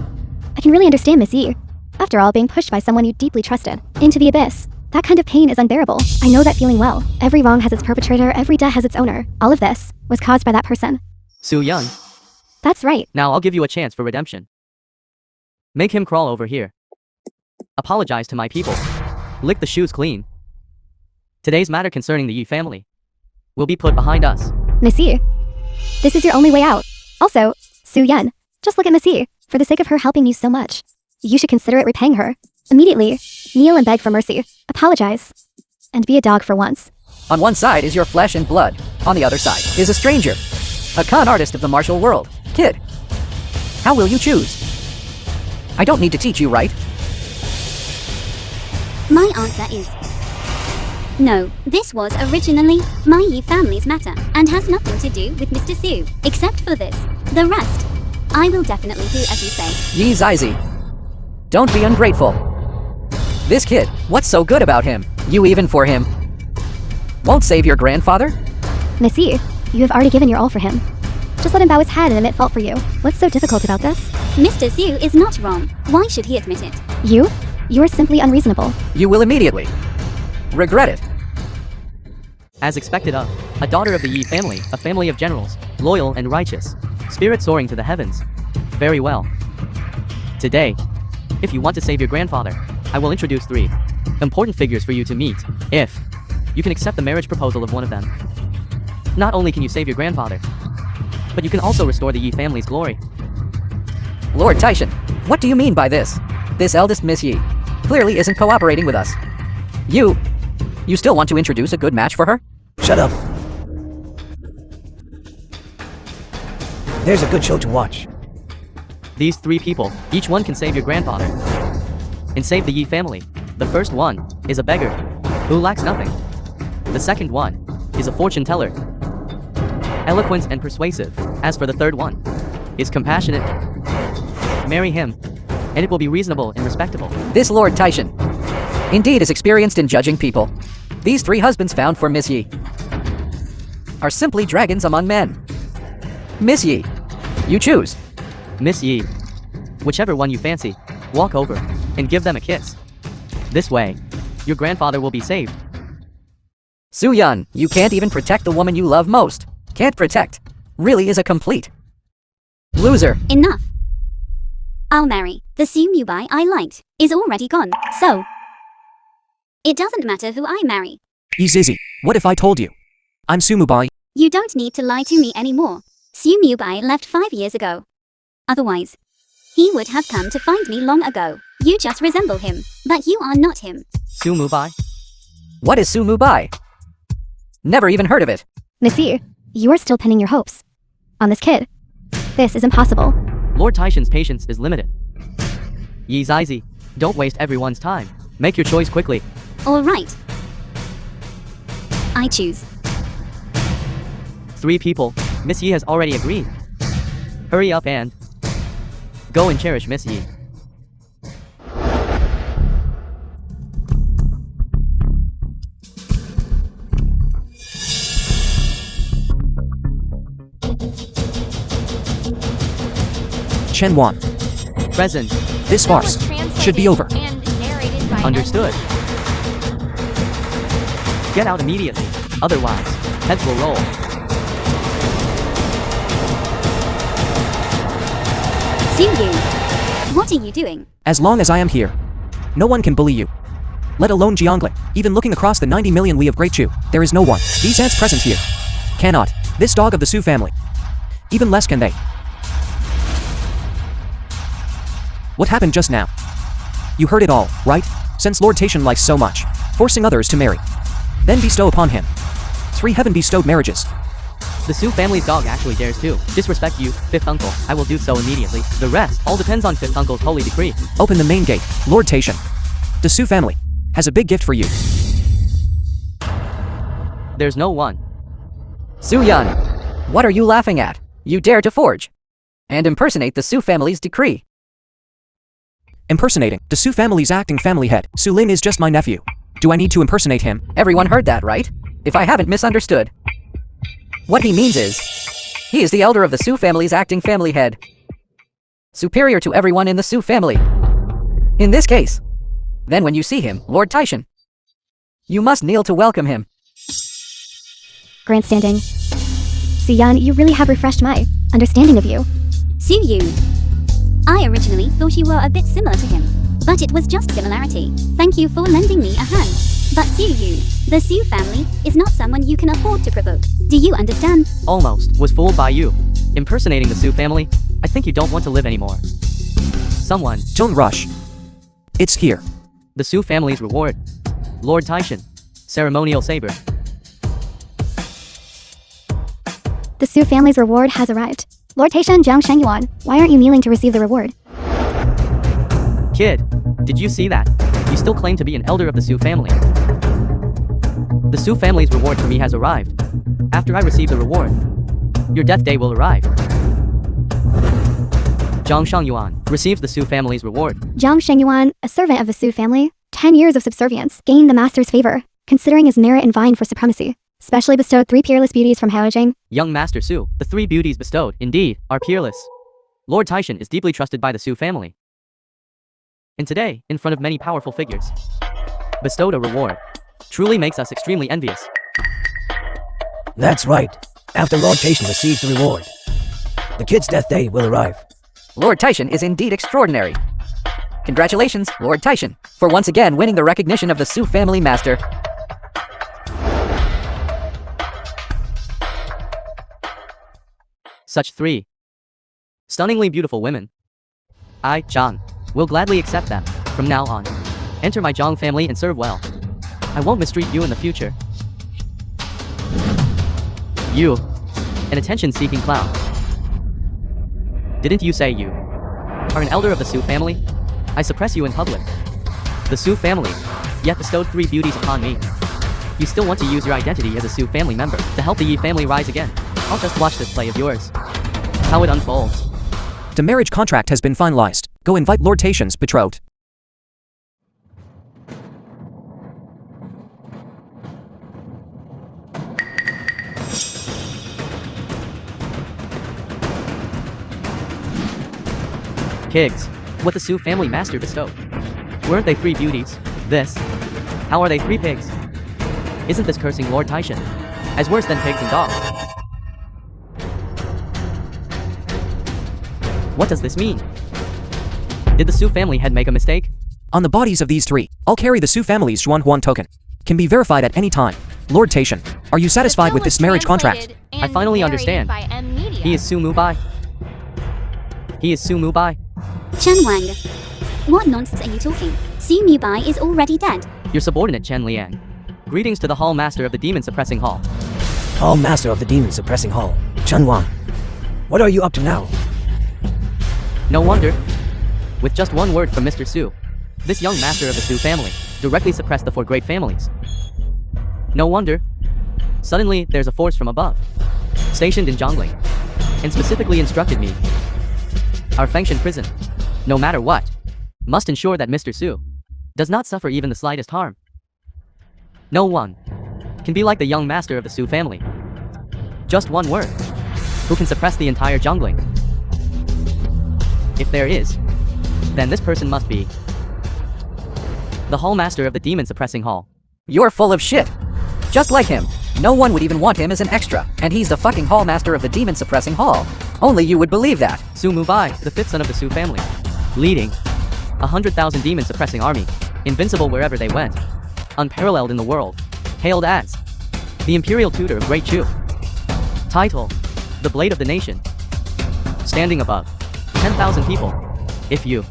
I can really understand Miss Yi. After all, being pushed by someone you deeply trusted into the abyss, that kind of pain is unbearable. I know that feeling well. Every wrong has its perpetrator, every debt has its owner. All of this was caused by that person. Su Yun, That's right. now I'll give you a chance for redemption. Make him crawl over here. Apologize to my people. Lick the shoes clean. Today's matter concerning the Yi family will be put behind us. Miss Yi, this is your only way out. Also, Su Yun, just look at Miss Yi. For the sake of her helping you so much, you should consider it repaying her. Immediately, kneel and beg for mercy. Apologize. And be a dog for once. On one side is your flesh and blood. On the other side is a stranger. A con artist of the martial world. Kid, how will you choose? I don't need to teach you, right? My answer is no. This was originally my Yi family's matter and has nothing to do with Mr. Su. Except for this. The rest, I will definitely do as you say. Yi Zaizi, Don't be ungrateful. This kid, what's so good about him? You even for him. Won't save your grandfather? Monsieur, you have already given your all for him. Just let him bow his head and admit fault for you. What's so difficult about this? Mr. Xu is not wrong. Why should he admit it? You? You are simply unreasonable. You will immediately regret it. As expected of, a daughter of the Yi family, a family of generals, loyal and righteous, spirit soaring to the heavens. Very well. Today, if you want to save your grandfather, I will introduce 3 important figures for you to meet. If you can accept the marriage proposal of one of them, not only can you save your grandfather, but you can also restore the Yi family's glory. Lord Taishan, what do you mean by this? This eldest Miss Yi clearly isn't cooperating with us. You still want to introduce a good match for her? Shut up. There's a good show to watch. These 3 people, each one can save your grandfather and save the Yi family. The first one is a beggar who lacks nothing. The second one is a fortune teller, eloquent and persuasive. As for the third one, is compassionate. Marry him, and it will be reasonable and respectable. This Lord Taishan indeed is experienced in judging people. These 3 husbands found for Miss Yi are simply dragons among men. Miss Yi, you choose. Miss Yi, whichever one you fancy, walk over and give them a kiss. This way, your grandfather will be saved. Su Yan, you can't even protect the woman you love most. Can't protect. Really is a complete loser. Enough. I'll marry. The Xu Mubai I liked is already gone, so it doesn't matter who I marry. Easy. What if I told you? I'm Sumubai. You don't need to lie to me anymore. Xu Mubai left 5 years ago. Otherwise, he would have come to find me long ago. You just resemble him, but you are not him. Su Mubai? What is Su Mubai? Never even heard of it. Monsieur, you are still pinning your hopes on this kid. This is impossible. Lord Taishan's patience is limited. Yi Zizi, don't waste everyone's time. Make your choice quickly. All right. I choose. 3 people, Miss Yi has already agreed. Hurry up and go and cherish Miss Yi. Chen Wang. Present. This farce should be over. And narrated by Understood. Get out immediately, otherwise, heads will roll. Xu Yu, what are you doing? As long as I am here, no one can bully you. Let alone Jiang. Even looking across the 90 million Li of Great Chu, there is no one. These ants present here cannot. This dog of the Su family. Even less can they. What happened just now? You heard it all, right? Since Lord Taishan likes so much, forcing others to marry, then bestow upon him 3 heaven-bestowed marriages. The Su family's dog actually dares to disrespect you, 5th uncle. I will do so immediately. The rest all depends on 5th uncle's holy decree. Open the main gate, Lord Taishan. The Su family has a big gift for you. There's no one. Su Yan, what are you laughing at? You dare to forge and impersonate the Su family's decree. Impersonating the Su family's acting family head. Su Lin is just my nephew. Do I need to impersonate him? Everyone heard that, right? If I haven't misunderstood. What he means is, he is the elder of the Su family's acting family head. Superior to everyone in the Su family. In this case, then when you see him, Lord Taishan, you must kneel to welcome him. Grandstanding. Siyan, you really have refreshed my understanding of you. Xu Yu, I originally thought you were a bit similar to him, but it was just similarity. Thank you for lending me a hand. But Xu Yu, the Xu family is not someone you can afford to provoke. Do you understand? Almost was fooled by you. Impersonating the Su family? I think you don't want to live anymore. Someone. Don't rush. It's here. The Su family's reward. Lord Taishan. Ceremonial saber. The Su family's reward has arrived. Lord Taishan Jiang Shengyuan, why aren't you kneeling to receive the reward? Kid, did you see that? You still claim to be an elder of the Su family. The Su family's reward for me has arrived. After I receive the reward, your death day will arrive. Jiang Shangyuan receives the Su family's reward. Jiang Shengyuan, a servant of the Su family, 10 years of subservience, gained the master's favor, considering his merit and vying for supremacy. Specially bestowed 3 peerless beauties from Jiang. Young Master Su, the 3 beauties bestowed, indeed, are peerless. Lord Taishan is deeply trusted by the Su family. And today, in front of many powerful figures, bestowed a reward. Truly makes us extremely envious. That's right. After Lord Taishan receives the reward, the kid's death day will arrive. Lord Taishan is indeed extraordinary. Congratulations, Lord Taishan, for once again winning the recognition of the Su family master. Such 3 stunningly beautiful women. I, Jiang, will gladly accept them. From now on, enter my Jiang family and serve well. I won't mistreat you in the future. You, an attention-seeking clown. Didn't you say you are an elder of the Su family? I suppress you in public. The Su family, yet bestowed 3 beauties upon me. You still want to use your identity as a Su family member to help the Yi family rise again. I'll just watch this play of yours. How it unfolds. The marriage contract has been finalized. Go invite Lord Taishan's betrothed. Pigs. What the Su family master bestowed. Weren't they 3 beauties? This. How are they 3 pigs? Isn't this cursing Lord Taishan as worse than pigs and dogs? What does this mean? Did the Su family head make a mistake? On the bodies of these 3, I'll carry the Su family's Xuan token. Can be verified at any time. Lord Taishan, are you satisfied with this marriage contract? I finally understand. He is Su Mubai. He is Su Mubai. Chen Wang. What nonsense are you talking? Su Mubai is already dead. Your subordinate Chen Liang. Greetings to the Hall Master of the Demon Suppressing Hall. Hall Master of the Demon Suppressing Hall, Chen Wang. What are you up to now? No wonder. With just one word from Mr. Su, this young master of the Su family directly suppressed the 4 great families. No wonder. Suddenly, there's a force from above, stationed in Jiangling, and specifically instructed me. Our Fengshan prison, no matter what, must ensure that Mr. Su does not suffer even the slightest harm. No one can be like the young master of the Su family. Just one word, who can suppress the entire Jiangling. If there is, then this person must be the Hall Master of the Demon Suppressing Hall. You're full of shit. Just like him. No one would even want him as an extra, and he's the fucking Hall Master of the Demon Suppressing Hall. Only you would believe that. Su Mubai, the 5th son of the Su family, leading 100,000 demon suppressing army, invincible wherever they went, unparalleled in the world, hailed as the Imperial Tutor of Great Chu. Title, the Blade of the Nation, standing above 10,000 people. If you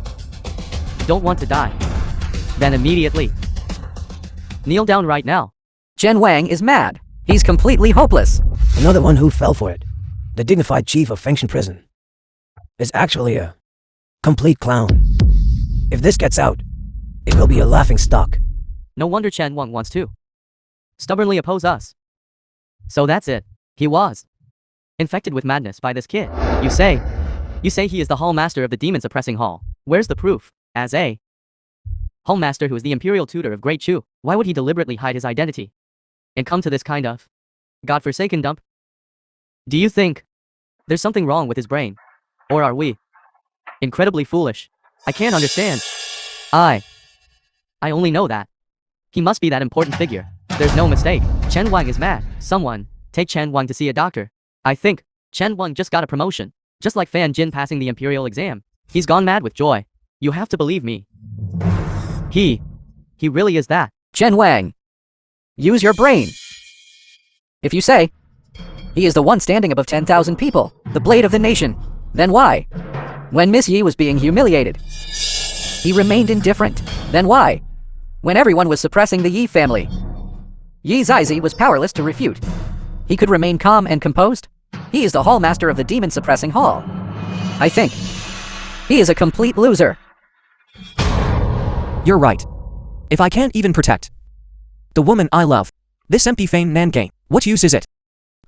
don't want to die, then immediately kneel down right now. Chen Wang is mad. He's completely hopeless. Another one who fell for it. The dignified chief of Fengshan prison is actually a complete clown. If this gets out, it will be a laughing stock. No wonder Chen Wang wants to stubbornly oppose us. So that's it. He was infected with madness by this kid. You say he is the Hall Master of the Demon Suppressing Hall. Where's the proof? As a Hall Master who is the Imperial Tutor of Great Chu, why would he deliberately hide his identity and come to this kind of godforsaken dump? Do you think there's something wrong with his brain? Or are we incredibly foolish? I can't understand. I only know that he must be that important figure. There's no mistake. Chen Wang is mad. Someone take Chen Wang to see a doctor. I think Chen Wang just got a promotion, just like Fan Jin passing the Imperial exam. He's gone mad with joy. You have to believe me. He really is that. Chen Wang, use your brain. If you say he is the one standing above 10,000 people, the blade of the nation, then why? When Miss Yi was being humiliated, he remained indifferent. Then why? When everyone was suppressing the Yi family, Yi Zizi was powerless to refute. He could remain calm and composed. He is the Hall Master of the Demon Suppressing Hall. I think he is a complete loser. You're right. If I can't even protect the woman I love, this MP fame Nangang, what use is it?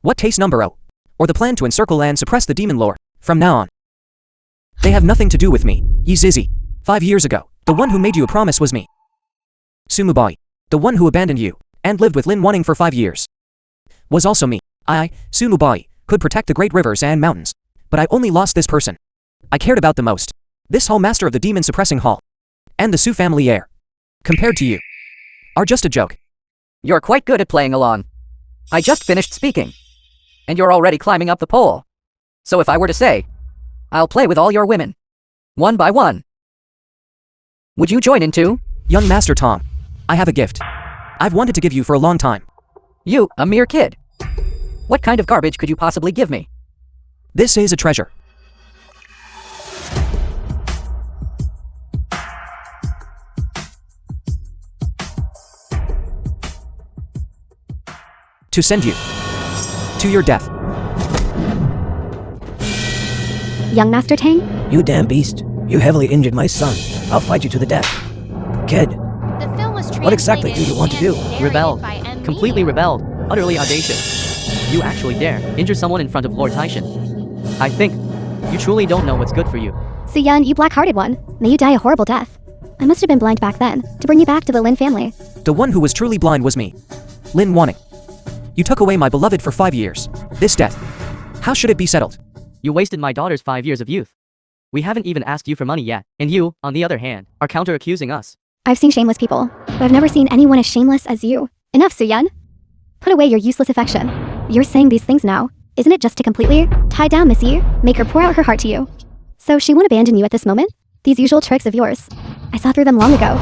What taste number 0? Or the plan to encircle and suppress the demon lore, from now on? They have nothing to do with me. Yi Zizi. 5 years ago, the one who made you a promise was me. Sumubai, the one who abandoned you, and lived with Lin Wanning for 5 years, was also me. I, Sumubai, could protect the great rivers and mountains. But I only lost this person I cared about the most. This Hall Master of the Demon Suppressing Hall. And the Su family heir. Compared to you, are just a joke. You're quite good at playing along. I just finished speaking. And you're already climbing up the pole. So if I were to say, I'll play with all your women. One by one. Would you join in too? Young Master Tang, I have a gift. I've wanted to give you for a long time. You, a mere kid. What kind of garbage could you possibly give me? This is a treasure. To send you to your death. Young Master Tang? You damn beast. You heavily injured my son. I'll fight you to the death. Kid, The film was what exactly do translated you want to and do? narrated Rebelled. by M. Completely rebelled. Utterly audacious. You actually dare injure someone in front of Lord Taishan. I think you truly don't know what's good for you. Suyun, you black-hearted one. May you die a horrible death. I must have been blind back then, to bring you back to the Lin family. The one who was truly blind was me. Lin Wanning. You took away my beloved for 5 years. This debt, how should it be settled? You wasted my daughter's 5 years of youth. We haven't even asked you for money yet, and you, on the other hand, are counter-accusing us. I've seen shameless people, but I've never seen anyone as shameless as you. Enough, Suyun. Put away your useless affection. You're saying these things now. Isn't it just to completely tie down Miss Yi, make her pour out her heart to you? So she won't abandon you at this moment? These usual tricks of yours. I saw through them long ago.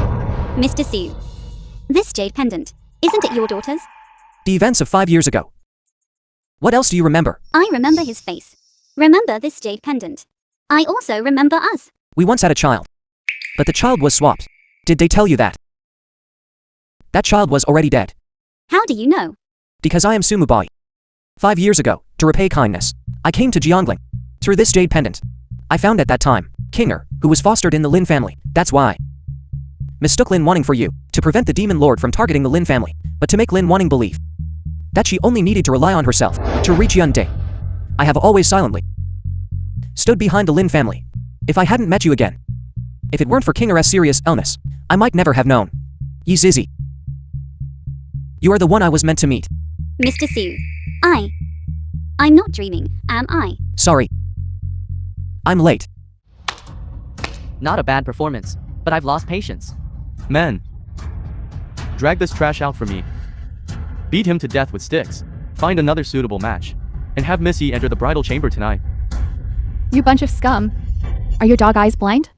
Mr. Su. This jade pendant, isn't it your daughter's? The events of 5 years ago. What else do you remember? I remember his face. Remember this jade pendant. I also remember us. We once had a child. But the child was swapped. Did they tell you that? That child was already dead. How do you know? Because I am Sumubai. 5 years ago, to repay kindness, I came to Jiangling. Through this jade pendant. I found at that time, Kinger, who was fostered in the Lin family. That's why. Mistook Lin Wanning for you, to prevent the demon lord from targeting the Lin family, but to make Lin Wanning believe that she only needed to rely on herself to reach Yun Day. I have always silently stood behind the Lin family. If I hadn't met you again, if it weren't for Kinger's serious illness, I might never have known. Yi Zizi. You are the one I was meant to meet. Mr. Su. I'm not dreaming, am I? Sorry. I'm late. Not a bad performance, but I've lost patience. Men, drag this trash out for me. Beat him to death with sticks. Find another suitable match. And have Missy enter the bridal chamber tonight. You bunch of scum. Are your dog eyes blind?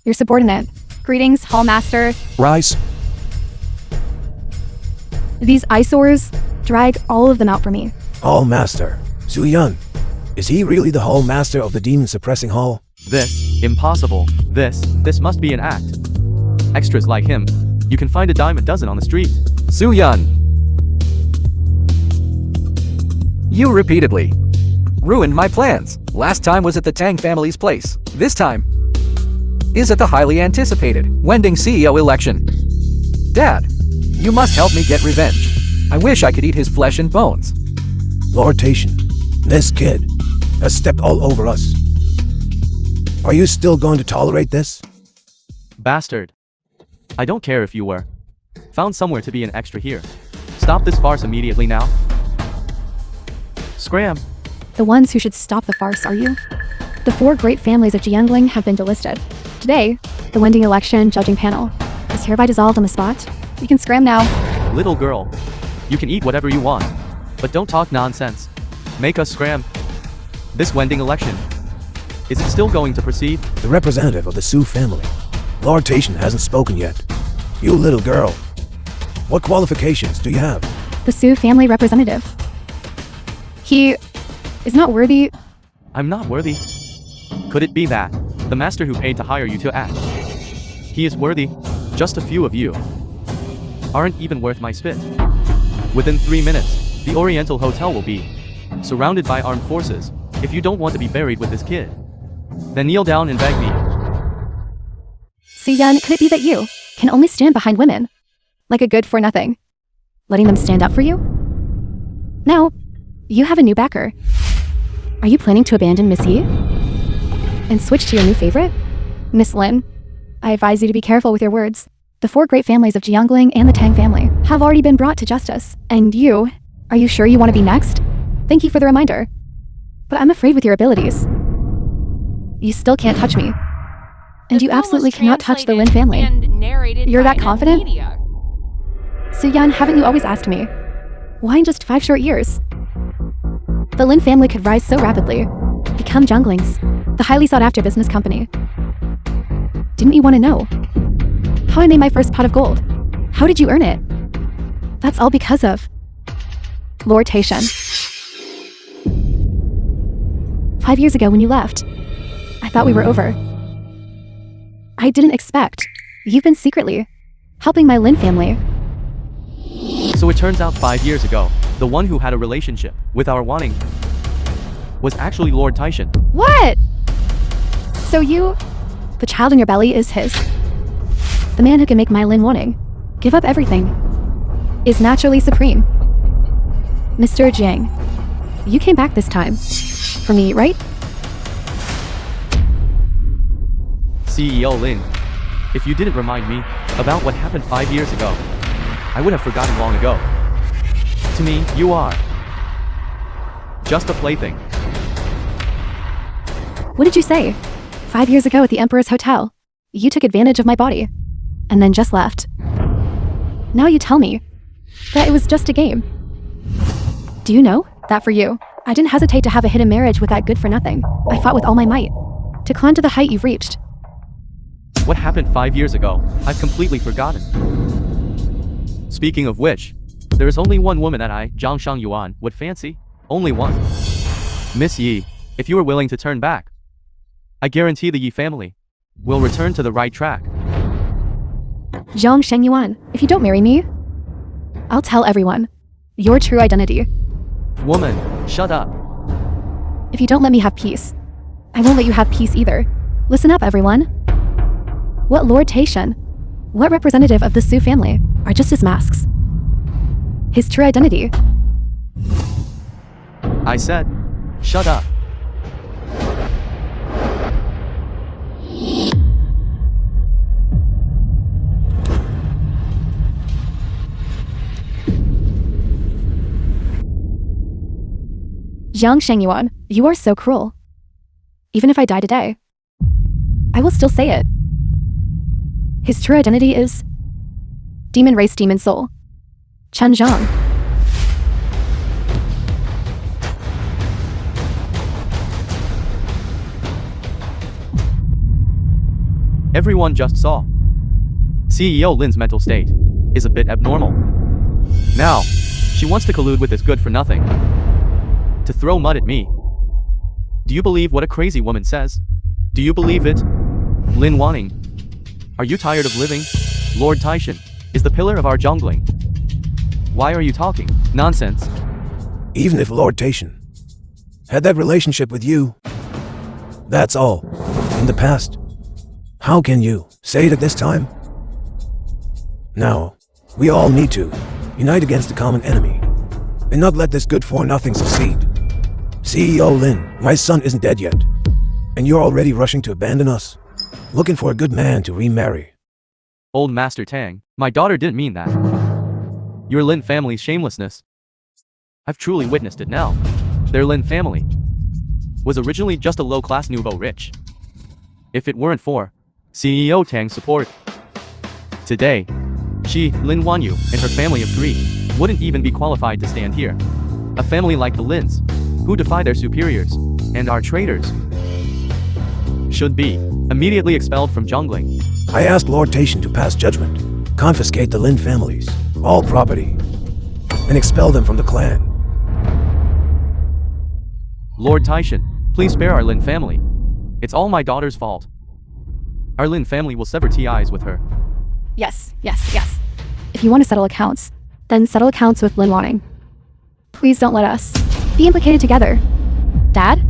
Your subordinate. Greetings, Hall Master. Rise. These eyesores, drag all of them out for me. Hall Master. Suyun. Is he really the Hall Master of the Demon Suppressing Hall? This, impossible. This must be an act. Extras like him, you can find a dime a dozen on the street. Suyun. You repeatedly ruined my plans. Last time was at the Tang family's place. This time is at the highly anticipated Wending CEO election. Dad, you must help me get revenge. I wish I could eat his flesh and bones. Lord Taishan, this kid has stepped all over us. Are you still going to tolerate this? Bastard. I don't care if you were found somewhere to be an extra here. Stop this farce immediately now. Scram. The ones who should stop the farce are you. The 4 great families of Jiangling have been delisted. Today, the Wending election judging panel is hereby dissolved on the spot. You can scram now. Little girl, you can eat whatever you want, but don't talk nonsense. Make us scram. This Wending election, is it still going to proceed? The representative of the Su family. Lord Taishan hasn't spoken yet. You little girl. What qualifications do you have? The Su family representative. He is not worthy. I'm not worthy. Could it be that the master who paid to hire you to act? He is worthy. Just a few of you aren't even worth my spit. Within 3 minutes, the Oriental Hotel will be surrounded by armed forces. If you don't want to be buried with this kid, then kneel down and beg me. Suyun, could it be that you can only stand behind women? Like a good-for-nothing. letting them stand up for you? Now, you have a new backer. Are you planning to abandon Miss Yi? And switch to your new favorite? Miss Lin, I advise you to be careful with your words. The 4 great families of Jiang and the Tang family have already been brought to justice. And you, are you sure you want to be next? Thank you for the reminder. But I'm afraid with your abilities, you still can't touch me. And you absolutely cannot touch the Lin family. You're that confident? So Yan, haven't you always asked me? Why in just 5 short years? The Lin family could rise so rapidly, become Jungling's, the highly sought after business company. Didn't you want to know? How I made my first pot of gold? How did you earn it? That's all because of Lord Taishan. 5 years ago when you left, I thought we were over. I didn't expect you've been secretly helping my Lin family. So it turns out 5 years ago, the one who had a relationship with our Wanting was actually Lord Taishan. What? So you, the child in your belly is his. The man who can make my Lin Wanting give up everything is naturally supreme. Mr. Jiang, you came back this time. For me, right? CEO Lin, if you didn't remind me about what happened 5 years ago, I would have forgotten long ago. To me, you are just a plaything. What did you say? 5 years ago at the Emperor's Hotel, you took advantage of my body, and then just left. Now you tell me that it was just a game. Do you know that for you, I didn't hesitate to have a hidden marriage with that good-for-nothing. I fought with all my might to climb to the height you've reached. What happened 5 years ago, I've completely forgotten. Speaking of which, there is only one woman that I, Zhang Shang Yuan, would fancy. Only one. Miss Yi, if you are willing to turn back, I guarantee the Yi family will return to the right track. Zhang Shengyuan, if you don't marry me, I'll tell everyone your true identity. Woman, shut up. If you don't let me have peace, I won't let you have peace either. Listen up, everyone. What Lord Taishan, what representative of the Su family are just his masks? His true identity. I said, shut up. Jiang Shengyuan, you are so cruel. Even if I die today, I will still say it. His true identity is Demon Race Demon Soul, Chen Zhang. Everyone just saw. CEO Lin's mental state is a bit abnormal. Now, she wants to collude with this good-for-nothing to throw mud at me. Do you believe what a crazy woman says? Do you believe it? Lin Wanting, are you tired of living? Lord Taishan is the pillar of our jungling. Why are you talking nonsense? Even if Lord Taishan had that relationship with you, that's all in the past. How can you say it at this time? Now, we all need to unite against a common enemy and not let this good-for-nothing succeed. CEO Lin, my son isn't dead yet, and you're already rushing to abandon us, looking for a good man to remarry. Old Master Tang, my daughter didn't mean that. Your Lin family's shamelessness, I've truly witnessed it now. Their Lin family was originally just a low-class nouveau rich. If it weren't for CEO Tang's support, today, she, Lin Wanyu, and her family of 3 wouldn't even be qualified to stand here. A family like the Lins, who defy their superiors and are traitors, should be immediately expelled from jungling. I asked Lord Taishan to pass judgment, confiscate the Lin families, all property, and expel them from the clan. Lord Taishan, please spare our Lin family. It's all my daughter's fault. Our Lin family will sever ties with her. Yes. If you want to settle accounts, then settle accounts with Lin Wanting. Please don't let us be implicated together. Dad?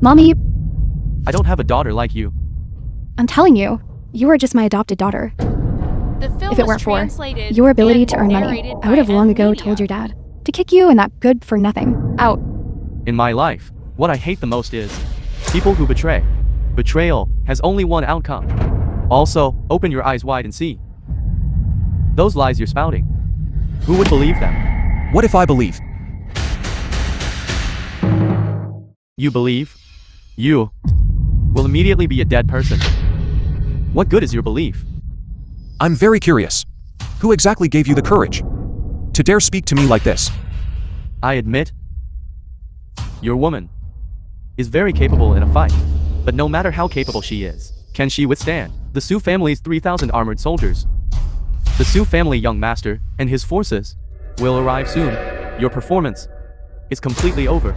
Mommy? I don't have a daughter like you. I'm telling you, you are just my adopted daughter. The film If it was weren't for translated your ability and to earn money, narrated I would have by long ago Media. told your dad to kick you and that good for nothing out. In my life, what I hate the most is people who betray. Betrayal has only one outcome. Also, open your eyes wide and see. Those lies you're spouting. Who would believe them? What if I believe? You believe? You will immediately be a dead person. What good is your belief? I'm very curious. Who exactly gave you the courage to dare speak to me like this? I admit, your woman is very capable in a fight. But no matter how capable she is, can she withstand the Su family's 3,000 armored soldiers? The Su family young master and his forces will arrive soon. Your performance is completely over.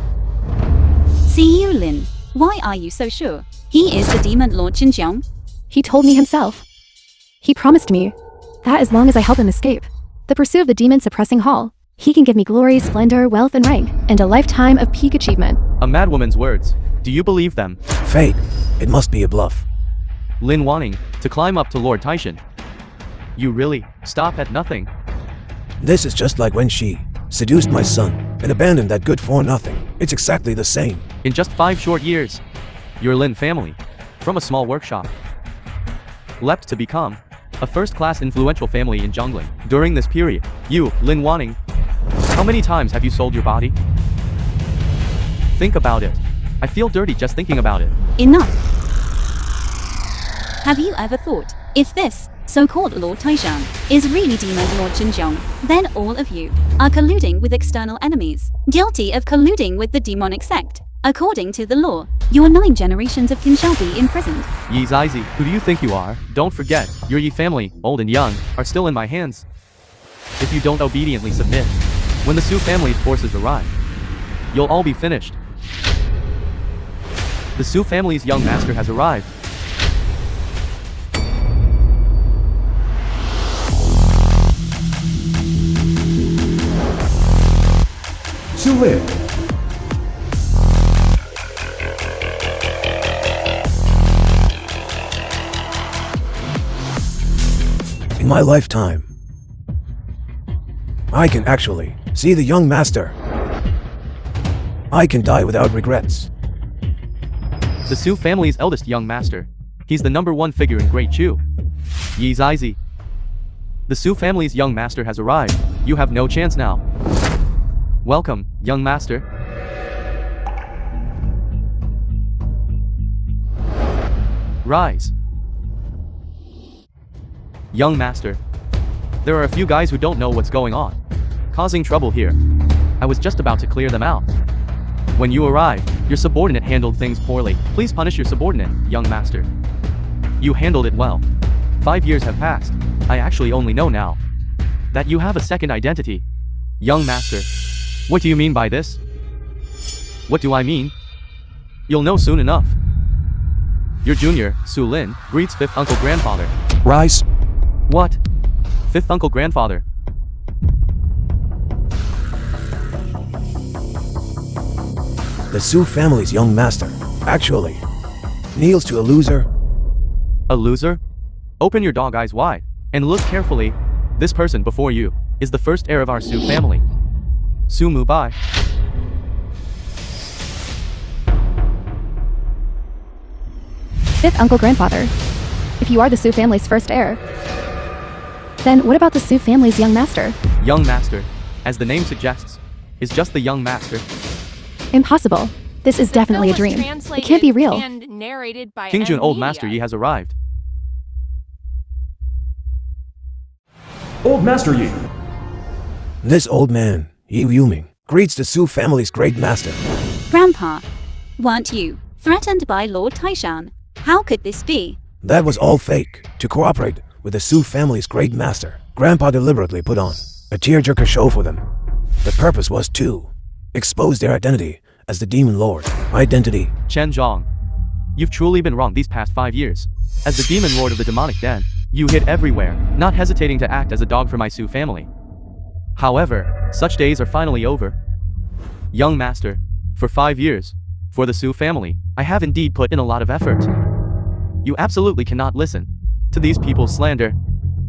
CEO Lin, why are you so sure? He is the demon lord Jiang. He told me himself. He promised me that as long as I help him escape the pursuit of the demon-suppressing hall, he can give me glory, splendor, wealth, and rank, and a lifetime of peak achievement. A madwoman's words. Do you believe them? Fake. It must be a bluff. Lin wanting to climb up to Lord Taishan. You really stop at nothing. This is just like when she seduced my son and abandoned that good for nothing. It's exactly the same. In just 5 short years, your Lin family, from a small workshop, leapt to become a first-class influential family in jungling. During this period, you, Lin Wanning, how many times have you sold your body? Think about it. I feel dirty just thinking about it. Enough. Have you ever thought, if this so-called Lord Taishan is really demon Lord Jiang, then all of you are colluding with external enemies, guilty of colluding with the demonic sect. According to the law, your 9 generations of kin shall be imprisoned. Yi Zizi, who do you think you are? Don't forget, your Yi family, old and young, are still in my hands. If you don't obediently submit, when the Su family's forces arrive, you'll all be finished. The Su family's young master has arrived. Su Lin. In my lifetime, I can actually see the young master. I can die without regrets. The Su family's eldest young master. He's the #1 figure in Great Chu. Yi Zizi. The Su family's young master has arrived. You have no chance now. Welcome, young master. Rise. Young master. There are a few guys who don't know what's going on, causing trouble here. I was just about to clear them out. When you arrived, your subordinate handled things poorly. Please punish your subordinate, young master. You handled it well. 5 years have passed. I actually only know now that you have a second identity. Young master. What do you mean by this? What do I mean? You'll know soon enough. Your junior, Su Lin, greets 5th uncle grandfather. Rise. What? 5th uncle grandfather. The Su family's young master, actually, kneels to a loser. A loser? Open your dog eyes wide and look carefully. This person before you is the first heir of our Su family. Su Mubai. Fifth uncle grandfather. If you are the Su family's first heir, then what about the Su family's young master? Young master, as the name suggests, is just the young master. Impossible. This is definitely a dream. It can't be real. And narrated by King Jun, old Media. master Yi has arrived. Old Master Yi. This old man, Yi Yuming, greets the Su family's great master. Grandpa, weren't you threatened by Lord Taishan? How could this be? That was all fake, to cooperate with the Su family's great master. Grandpa deliberately put on a tearjerker show for them. The purpose was to expose their identity as the Demon Lord. Identity. Chen Wang. You've truly been wrong these past 5 years. As the demon lord of the demonic den, you hid everywhere, not hesitating to act as a dog for my Su family. However, such days are finally over. Young master, for 5 years, for the Su family, I have indeed put in a lot of effort. You absolutely cannot listen to these people's slander.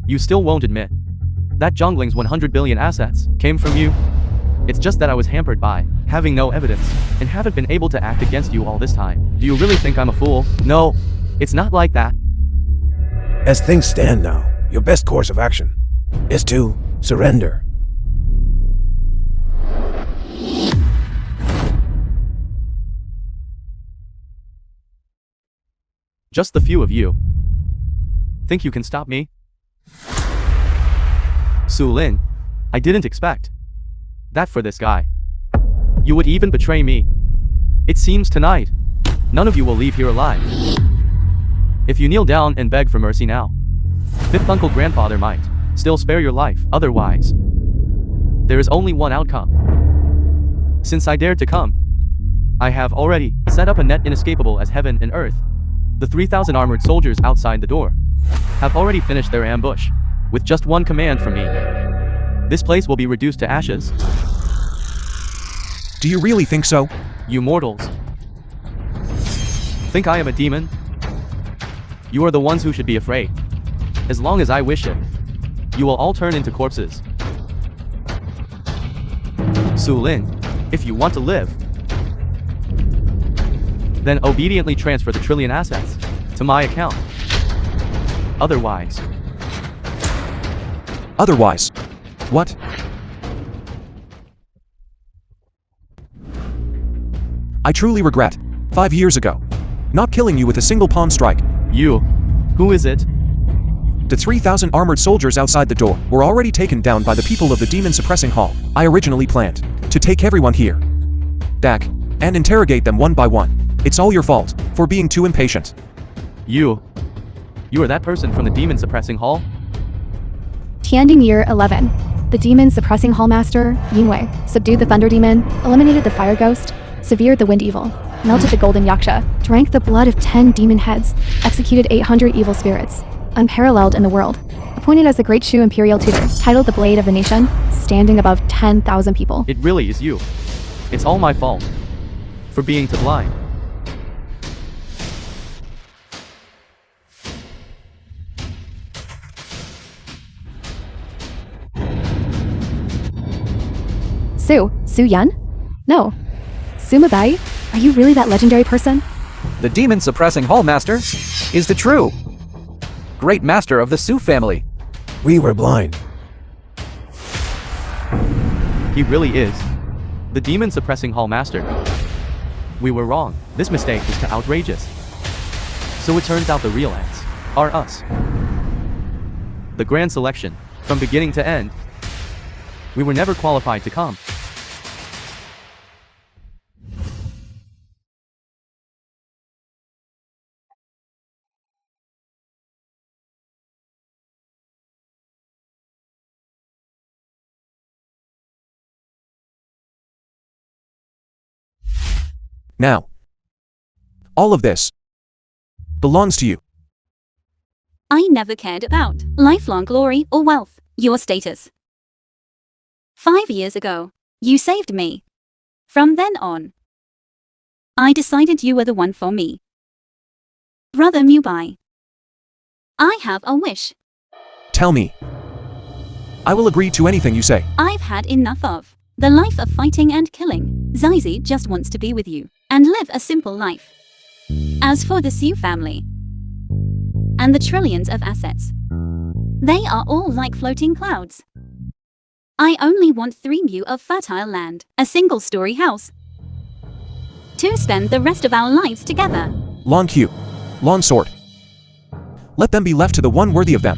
You still won't admit that Zhongling's 100 billion assets came from you? It's just that I was hampered by having no evidence and haven't been able to act against you all this time. Do you really think I'm a fool? No, it's not like that. As things stand now, your best course of action is to surrender. Just the few of you think you can stop me? Su Lin, I didn't expect that for this guy. You would even betray me. It seems tonight, none of you will leave here alive. If you kneel down and beg for mercy now, fifth uncle grandfather might still spare your life. Otherwise, there is only one outcome. Since I dared to come, I have already set up a net inescapable as heaven and earth. The 3,000 armored soldiers outside the door have already finished their ambush. With just one command from me, this place will be reduced to ashes. Do you really think so? You mortals think I am a demon? You are the ones who should be afraid. As long as I wish it, you will all turn into corpses. Su Lin, if you want to live, then obediently transfer the trillion assets to my account. Otherwise, what? I truly regret, 5 years ago, not killing you with a single pawn strike. you, who is it? The 3,000 armored soldiers outside the door were already taken down by the people of the demon suppressing hall. I originally planned to take everyone here back and interrogate them one by one. It's all your fault for being too impatient. You are that person from the demon suppressing hall? Tianding Year 11. The demon suppressing hallmaster, Yingwei, subdued the thunder demon, eliminated the fire ghost, severed the wind evil, melted the golden yaksha, drank the blood of 10 demon heads, executed 800 evil spirits, unparalleled in the world, appointed as the Great Shu Imperial Tutor, titled the Blade of the Nation, standing above 10,000 people. It really is you. It's all my fault for being too blind. Su Yun? No. Sumabai? Are you really that legendary person? The demon suppressing hallmaster is the true great master of the Su family. We were blind. He really is the demon suppressing hall master. We were wrong. This mistake is too outrageous. So it turns out the real ends are us. The grand selection, from beginning to end, we were never qualified to come. Now, all of this belongs to you. I never cared about lifelong glory or wealth, your status. 5 years ago, you saved me. From then on, I decided you were the one for me. Brother Mubai, I have a wish. Tell me. I will agree to anything you say. I've had enough of the life of fighting and killing. Zizi just wants to be with you and live a simple life. As for the Su family and the trillions of assets, they are all like floating clouds. I only want 3 mu of fertile land, a single-story house, to spend the rest of our lives together. Long Q. Long sword. Let them be left to the one worthy of them.